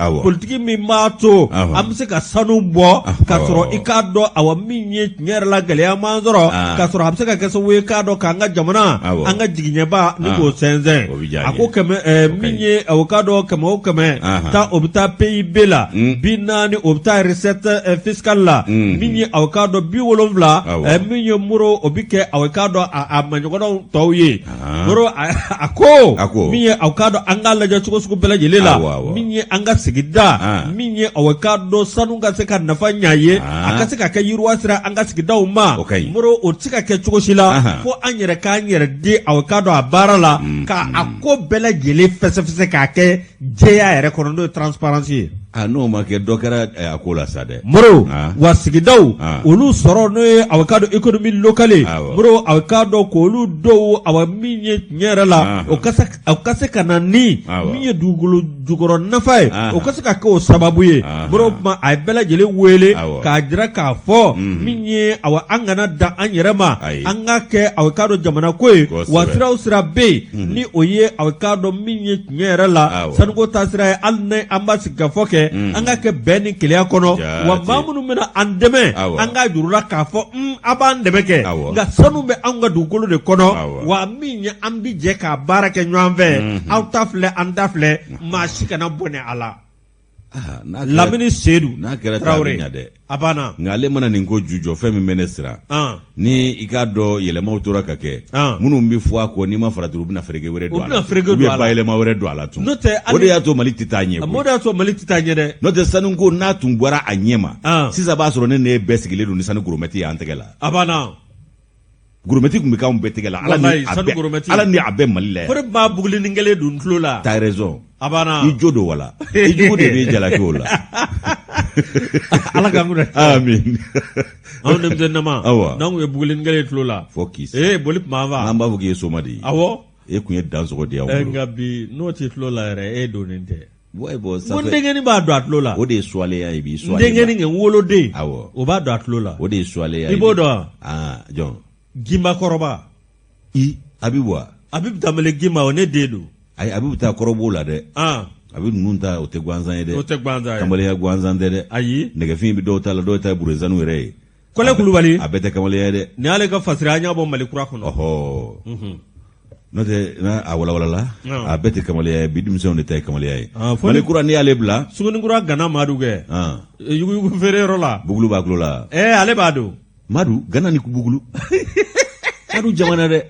S2: mimato amseka sanumbo kasoro ikado awaminye nyerla gale amanzoro kasoro abseka kasbo ikado kanga jamana anga jiginyeba nigo senze ako keme minye awkado keme ta obta PIB la binani obta recette fiscale la minye awkado biwolomla minye muro obike awkado amanyogono tawye muro ako minye awkado anga la jachuko bela jelela minye anga sigida minye awkado sanunga seka nafanya ye akaseka kayirwa sira anga sigida uma muro otsika ke chuko shila fo anyere ka anyere de awkado abarala ka ako bela jele fese ka ke jeya ere kono transparency
S1: no make dokara akola sade
S2: moro wasigidaw olu soro no awkado economy locally moro awkado ko olu do awaminye nyerala okase kanani minye dugoro nafai okase ka ko sababu ye moro ma ay bela jele wele ka jira ka fo minye awa angana da anyerema anga ke awkado jamana ko wasira usira be ni oye awkado minye nyerala sanugo tasira alne ambasika foke anga ke beni kilia kono wa mamunu mena andeme anga jurula ka fo abandeme ke nga sanumbe anga dugolo de kono wa minya ambi je ka barake nwanve outafle andafle mashika na bone ala lamini sedu
S1: na kera Traoré
S2: abana
S1: ngale mana ningo jujo femi menesra ni ikado yele mautura kake munu mbi fwa ko ni ma faraturu bina ferege were do ala ubi ba yele ma were do ala tu ode ya to maliti tanye ko
S2: moda to maliti tanye de
S1: note sanungo na tumbara anyema sisa ba soro ne besigile do ni sanu gurumeti ya antegela
S2: abana
S1: gurumeti kumika umbetegela ala ni abe malile
S2: fore ba bugli ningele dun tlola
S1: ta raison
S2: abana
S1: ijodo wala ijugo de be jala kola
S2: ala gangura
S1: amin
S2: on dem denama nangu e bugli ningele tlola
S1: focus
S2: bolip mava
S1: namba bugi somadi
S2: awo
S1: kunye danso ko dia
S2: ngabi noti tlola re donente
S1: boy bo sa
S2: mo ndengeni ba do atlola
S1: o de soale ya ibi soale
S2: ndengeni nge wolo de
S1: awo
S2: o ba do atlola
S1: o de soale ya
S2: ibodo
S1: John
S2: Gimba koroba
S1: abibwa
S2: abib tamele gimba one dedo
S1: ay abib ta korobo la de abib nunta o te gwanzan de kamale ya gwanzan de
S2: ayi
S1: nege fin bi do ta burezanu re
S2: kole kulubali
S1: abete kamale ya de
S2: ne ale ka fasira nya bo malikura kono
S1: oho note na awala la abete kamale ya bidim se on te kamale ya malikura ni ale bla
S2: suguni ngura gana maduge yugu ferero la
S1: bugulu ba la
S2: ale bado
S1: madu gana ni kubugulu madu jamana de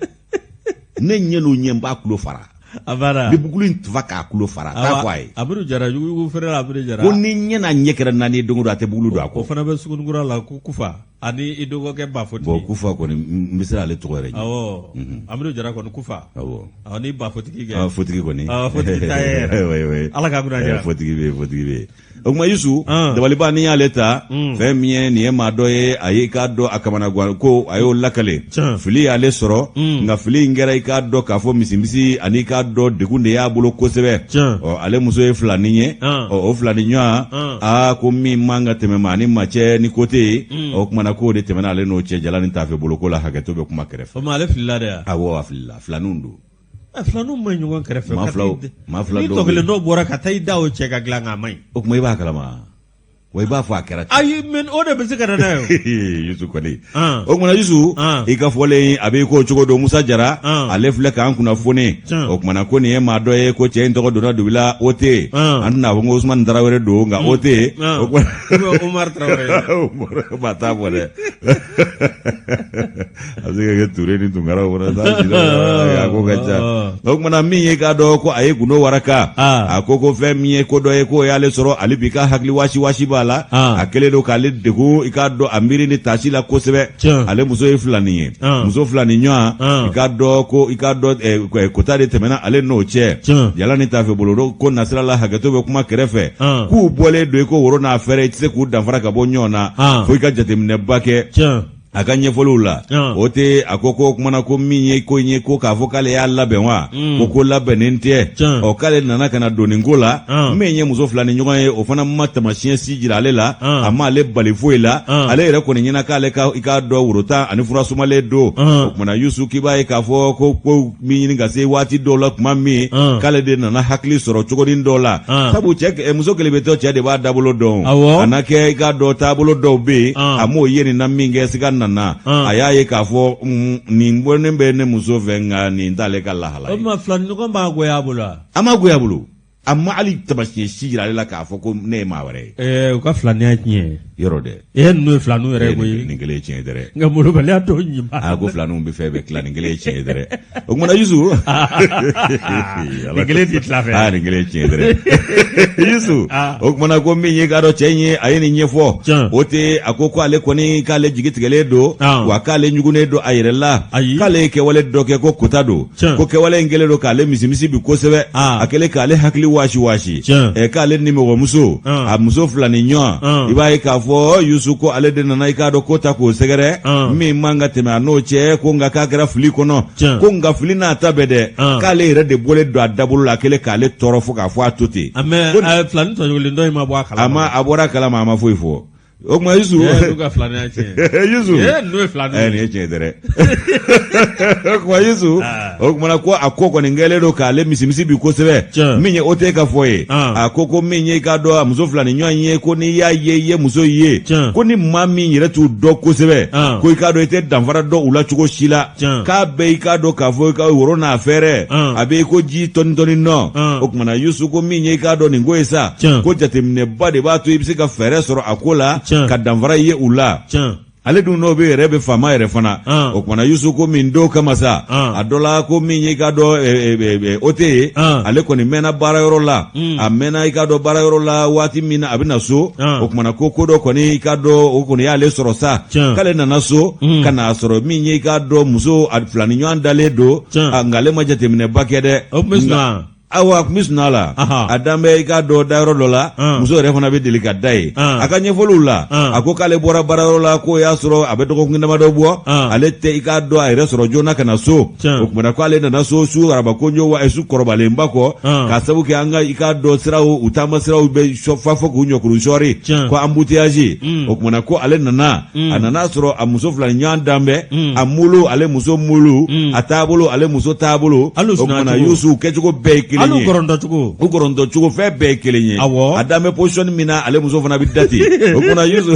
S1: ne nyeno nyemba kulo fara
S2: abara
S1: be bugulu ntva ka kulo fara ta kwai
S2: aburu jara yugu ferera aburu jara
S1: ko ni nyena nyekera nani dongo ate bugulu do ako
S2: fana be sugun ngura la kufa ani idogo ke bafoti
S1: bo kufa ko ni misra le togore
S2: awo aburu jara ko kufa
S1: awo
S2: ani bafoti ki
S1: fotiki ko ni
S2: fotiki tayer
S1: we
S2: ala ka gura jara
S1: fotiki be Ogma Yusu dabaliba ni ya leta femie ni ema doye ayika do akamana gwa ko ayo lakale fili ale soro nga fili ngera ika do kafo misimbisi anika do dekunde ya bulo kosebe o ale muso e flani nye o flani nya a ko mi manga temema ni mache ni kote o kuma na kumana ko de tɛmɛna ale n'o cɛ Jala ni Tafe bolo ko la hakɛto bɛ kuma kɛrɛfɛ.
S2: O ma ale filila de ya.
S1: Awɔ a filila filanun don.
S2: Filanun ma ɲɔgɔn kɛrɛfɛ.
S1: Ma fila
S2: ni tɔkelen dɔ bɔra ka taa i da o cɛ ka dilan ka maɲi.
S1: O kuma i b'a kalama. Wa i b'a fɔ a kɛra.
S2: Ayi mais o de bɛ se ka na n'a ye.
S1: Yusu kɔni. O kumana Yusu i ka fɔlen a bɛ ko cogo don Musa Jara ale filɛ k'an kunnafoni. O kumana ko nin ye maa dɔ ye ko cɛ in tɔgɔ donna dugu la o tɛ an tɛna fɔ ko Usmane Tarawele don nka o tɛ o kumana
S2: Umar Tarawele
S1: ba t'a fɔ dɛ a bɛ se ka kɛ Ture ni Tunkaraw fana t'a a ko ka ca o kumana min ye k'a dɔn ko a ye gundo waraka a ko fɛn min ye ko dɔ ye k'o y'ale sɔrɔ ale b'i ka hakili wasi b'a la a kɛlen don k'ale degun i k'a dɔn a miiri ni tasi la kosɛbɛ ale muso ye filanin ye muso filanin ɲɔgɔn i k'a dɔn kota de tɛmɛna ale n'o cɛ Jala ni Tafe bolo ko nasirala hakɛto bɛ kuma kɛrɛfɛ k'u bɔlen don i ko woro n'a fɛrɛ i tɛ se k'u danfara ka bɔ ɲɔgɔn na fo i ka jateminɛba kɛ a ka ɲɛfɔliw la o tɛ a ko kumana ko min ye ko in ye ko k'a fɔ k'ale y'a labɛn wa ko labɛnnen tɛ k'ale nana ka na don nin ko la min ye muso fila ni ɲɔgɔn ye o fana ma tamasiyɛn si jira ale la a ma ale bali foyi la ale yɛrɛ kɔni ɲɛna k'ale i k'a dɔn worotan ani fura sumalen don o kumana Yusu k'i b'a ye k'a fɔ ko min ɲini ka se waati dɔw la tuma min k'ale de nana hakili sɔrɔ cogonin dɔw la sabu muso kelen bɛ to cɛ de b'a dabolo dɔn a na kɛ i k'a dɔn taabolo dɔw bɛ yen a m'o ye nin na min kɛ siga nana a y'a ye k'a fɔ nin bɔnnen bɛ ne muso fɛ nka nin t'ale ka lahala ye.
S2: O ma filanin ɲɔgɔn b'a goya a bolo.
S1: A ma goya a bolo. A ma hali tamasiyɛn si jira ale la k'a fɔ ko ne ye maa wɛrɛ ye.
S2: U ka filaniya tiɲɛ.
S1: Yɔrɔ dɛ.
S2: Ninnu ye filaninw yɛrɛ ye koyi.
S1: Nin kelen ye tiɲɛ dɛ.
S2: Nka malobaliya t'o ɲi ba.
S1: A ko filaninw bɛ fɛn bɛɛ tila nin kelen ye tiɲɛ dɛ. O kumana Yusu.
S2: Nin kelen tɛ tila fɛ.
S1: Nin kelen ye tiɲɛ dɛ. Yusu. O kumana ko min ye k'a dɔn cɛ in ye a ye nin ɲɛfɔ. O tɛ a ko ale kɔni k'ale jigi tigɛlen don. Wa k'ale ɲugunnen don a yɛrɛ la. K'ale ye kɛwale dɔ kɛ ko kota don. Ko kɛwale in kɛlen don k'ale misimisi bi kosɛbɛ. A kɛlen k'ale hakili wasi. K'ale nimɔgɔmuso a muso fila ni ɲɔgɔn i b'a ye k'a fɔ Yusu ko ale de nana i k'a dɔn ko ta k'o sɛgɛrɛ min man ka tɛmɛ a n'o cɛ ko nka k'a kɛra fili kɔnɔ ko nka fili n'a ta bɛɛ dɛ k'ale yɛrɛ de bɔlen don a dabolo la a kɛlen k'ale tɔɔrɔ fo k'a fɔ a to ten.
S2: Filanin tɔɲɔgɔnlen dɔ in ma bɔ a kalama.
S1: A bɔra a kalama a ma foyi fɔ. O kuma Yusu.
S2: Ka filaniya tiɲɛ.
S1: Yusu.
S2: N'o ye filanin.
S1: Nin ye tiɲɛ dɛ. O kuma Yusu. O kumana ko a ko kɔni kɛlen don k'ale misimisi bi kosɛbɛ. Min ye o tɛ ka fɔ ye. A ko min ye k'a dɔn a muso fila ni ɲɔgɔn ye ko n'i y'a ye i ye muso ye. Ko ni maa min yɛrɛ t'u dɔn kosɛbɛ. Ko i k'a dɔn i tɛ danfara dɔn u la cogo si la. K'a bɛɛ i k'a dɔn k'a fɔ i ka woro n'a fɛrɛ. A bɛ ko ji tɔni nɔ. O kumana Yusu ko min ye i k'a dɔn nin ko ye sa. Ko jateminɛba de b'a to i bɛ se ka fɛɛrɛ sɔrɔ a ko la. Ka danfara ye u la ale dun n'o bɛ yɛrɛ bɛ faama yɛrɛ fana o kumana Yusu ko min don kama sa a dɔ la ko min ye i ka dɔn o tɛ ye ale kɔni mɛnna baarayɔrɔ la a mɛnna i ka dɔn baarayɔrɔ la waati min na a bɛ na so o kumana ko dɔ kɔni i ka dɔn o kɔni y'ale sɔrɔ sa k'ale nana so ka n'a sɔrɔ min ye i ka dɔn muso a filani ɲɔgɔn dalen don nka ale ma jateminɛba kɛ dɛ. Awa kun bɛ sunɔgɔ la a dan bɛ i k'a dɔn dayɔrɔ dɔ la muso yɛrɛ fana bɛ deli ka da ye a ka ɲɛfɔliw la a ko k'ale bɔra baarayɔrɔ la k'o y'a sɔrɔ a bɛ dɔgɔkun damadɔ bɔ ale tɛ i k'a dɔn a yɛrɛ sɔrɔ joona ka na so o kumana k'ale nana so su arabakonjo wa su kɔrɔbalenba kɔ k'a sabu kɛ an ka i k'a dɔn siraw u taama siraw bɛ fa fɔ k'u ɲɔkuru sɔɔri ko embouteillage o kumana ko ale nana a nana sɔrɔ a muso fila ɲɔgɔn dan bɛ a mulu ale muso mulu a taabolo ale muso taabolo o kumana Yusu kɛcogo bɛɛ ye kelen.
S2: U
S1: gɔrɔntɔcogo fɛn bɛɛ ye kelen ye a dan bɛ position min na ale muso fana bɛ dati o kumana Yusu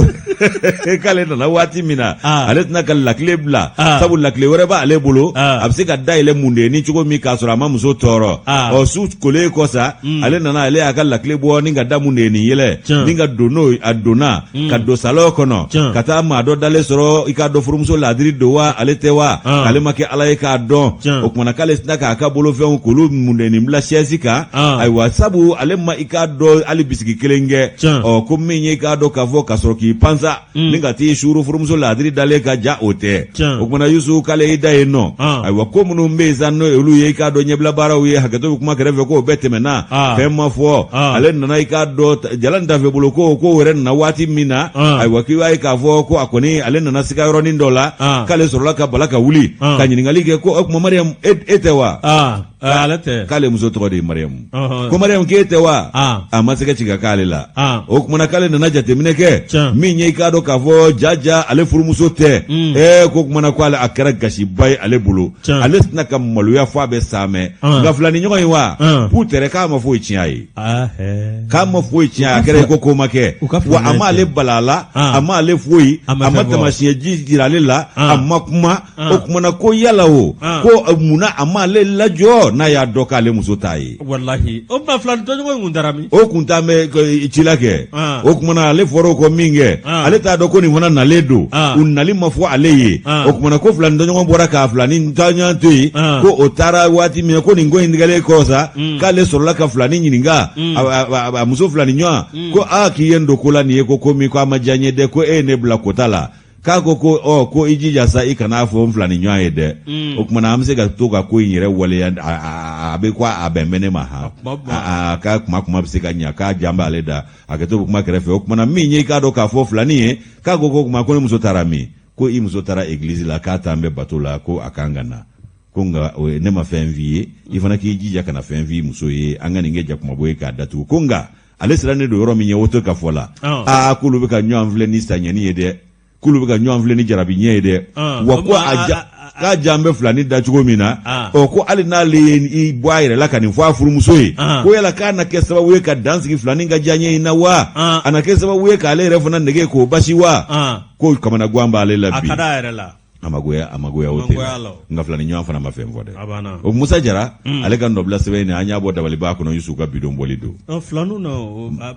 S1: k'ale nana waati min na ale tɛna ka lakile bila sabu lakile wɛrɛ b'ale bolo a bɛ se ka dayɛlɛ mundenni cogo min k'a sɔrɔ a ma muso tɔɔrɔ su kolen kɔ sa ale nana ale y'a ka lakile bɔ ni ka da mundenni yɛlɛ ni ka don n'o a donna ka don salon kɔnɔ ka taa maa dɔ dalen sɔrɔ i k'a dɔn furumuso ladiri don wa ale tɛ wa ale ma kɛ Ala ye k'a dɔn o kumana k'ale tɛna k'a ka bolofɛnw k'olu mundenni bila chaise kan ayiwa sabu ale ma i k'a dɔn hali bisigi kelen kɛ ko min ye i k'a dɔn k'a fɔ ka sɔrɔ k'i pansa ni ka t'i suuru furumuso ladiri dalen ka ja o tɛ o kumana Yusu k'ale i da yen nɔ ayiwa ko minnu bɛ yen sa n'o olu ye i k'a dɔn ɲɛbila baaraw ye hakɛto bɛ kuma kɛrɛfɛ k'o bɛɛ tɛmɛna fɛn ma fɔ ale nana i k'a dɔn Jala ni Tafe bolo ko wɛrɛ nana waati min na ayiwa k'i b'a ye k'a fɔ ko a kɔni ale nana siga yɔrɔnin dɔ la k'ale sɔrɔla ka bala ka wuli ka ɲininkali kɛ ko o tuma Mariam e tɛ wa
S2: ale tɛ
S1: k'ale muso tɔgɔ tɔgɔ de Mariam ko Mariam k'e tɛ wa a ma se ka ci ka k'ale la o kumana k'ale nana jateminɛ kɛ min ye i k'a dɔn k'a fɔ jaja ale furumuso tɛ ko kumana ko ale a kɛra gasiba ye ale bolo ale tɛna ka maloya fɔ a bɛ sa mɛ nka filani ɲɔgɔn ye wa putere k'a ma foyi tiɲɛ a ye k'a ma foyi tiɲɛ a kɛra ko ma kɛ wa a ma ale bala la a ma ale foyi a ma tamasiyɛji jira ale la a ma kuma o kumana ko yala o ko munna a ma ale lajɔ n'a y'a dɔn k'ale muso t'a ye
S2: wallahi o ma filani tɔɲɔgɔn kun dara min
S1: o kun t'a mɛ ci la kɛ o kumana ale fɔra o kɔ min kɛ ale t'a dɔn ko nin fana nalen don u nali ma fɔ ale ye o kumana ko filani tɔɲɔgɔn bɔra k'a filani tɔɲɔgɔn to yen ko o taara waati min ko nin ko in tigɛlen kɔ sa k'ale sɔrɔla ka filani ɲininka a muso filani ɲɔgɔn ko k'i ye n don ko la nin ye ko min ko a ma diya n ye dɛ ko e ye ne bila kota la k'a ko ko i jija sa i kana fɔ n filani ɲɔgɔn ye dɛ o kumana an bɛ se ka to ka ko in yɛrɛ waleya a bɛ ko a bɛn bɛ ne ma k'a kuma bɛ se ka ɲɛ k'a jan b'ale da a kɛ to kuma kɛrɛfɛ o kumana min ye k'a dɔn k'a fɔ filani ye k'a ko kuma ko ne muso taara min ko i muso taara église la k'a t'an bɛ bato la ko a kan ka na ko nka ne ma fɛn f'i ye i fana k'i jija kana fɛn f'i muso ye an ka nin kɛ jakumabo ye k'a datugu ko nka ale sirannen don yɔrɔ min ye o to ka fɔ la k'olu bɛ ka ɲɔgɔn filɛ ni saɲɛni ye dɛ k'olu bɛ ka ɲɔgɔn filɛ ni jarabi ɲɛ ye dɛ wa ko k'a jan bɛ filani da cogo min na ko hali n'ale i bɔ a yɛrɛ la ka nin fɔ a furumuso ye ko yala k'a na kɛ sababu ye ka dan sigi filani ka diya ɲɛ in na wa a na kɛ sababu ye k'ale yɛrɛ fana nege k'o basi wa ko kamana gan b'ale la bi
S2: a ka d'a yɛrɛ la
S1: a magoya o tɛ nka filani ɲɔgɔn fana ma fɛn fɔ dɛ o Musa Jara ale ka nɔbila sɛbɛn in an y'a bɔ dabaliba kɔnɔ Yusu ka bidon bɔli don
S2: filanu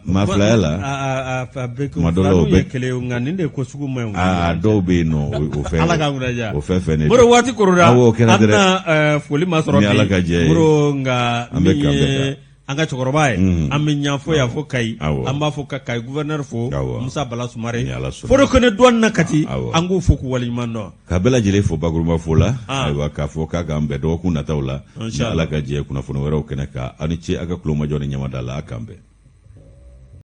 S1: ma filaya la
S2: kuma dɔ la o bɛ kelen nka nin de ko sugu ma ɲi
S1: dɔw bɛ yen nɔ o fɛn
S2: Ala ka ŋunaja
S1: o fɛn ne
S2: boro waati korora
S1: awɔ kɛra dɛ
S2: an bɛna foli ma sɔrɔ
S1: ni Ala ka jɛ ye
S2: boro nka
S1: an bɛ kan
S2: an ka cɛkɔrɔba ye an bɛ ɲafɔ yan fo Kayi an b'a fɔ ka Kayi gouverneur fo Musa Bala Sumare foro kɔnɛ dɔɔni na Kati an k'o fo k'u waleɲuman dɔn ka bɛɛ lajɛlen fo bakurunba fo la ayiwa k'a fɔ k'a k'an bɛn dɔgɔkun nataw la ni Ala ka jɛ kunnafoni wɛrɛw kɛnɛ kan aw ni ce a ka kulomajɔ ni ɲamada la a k'an bɛn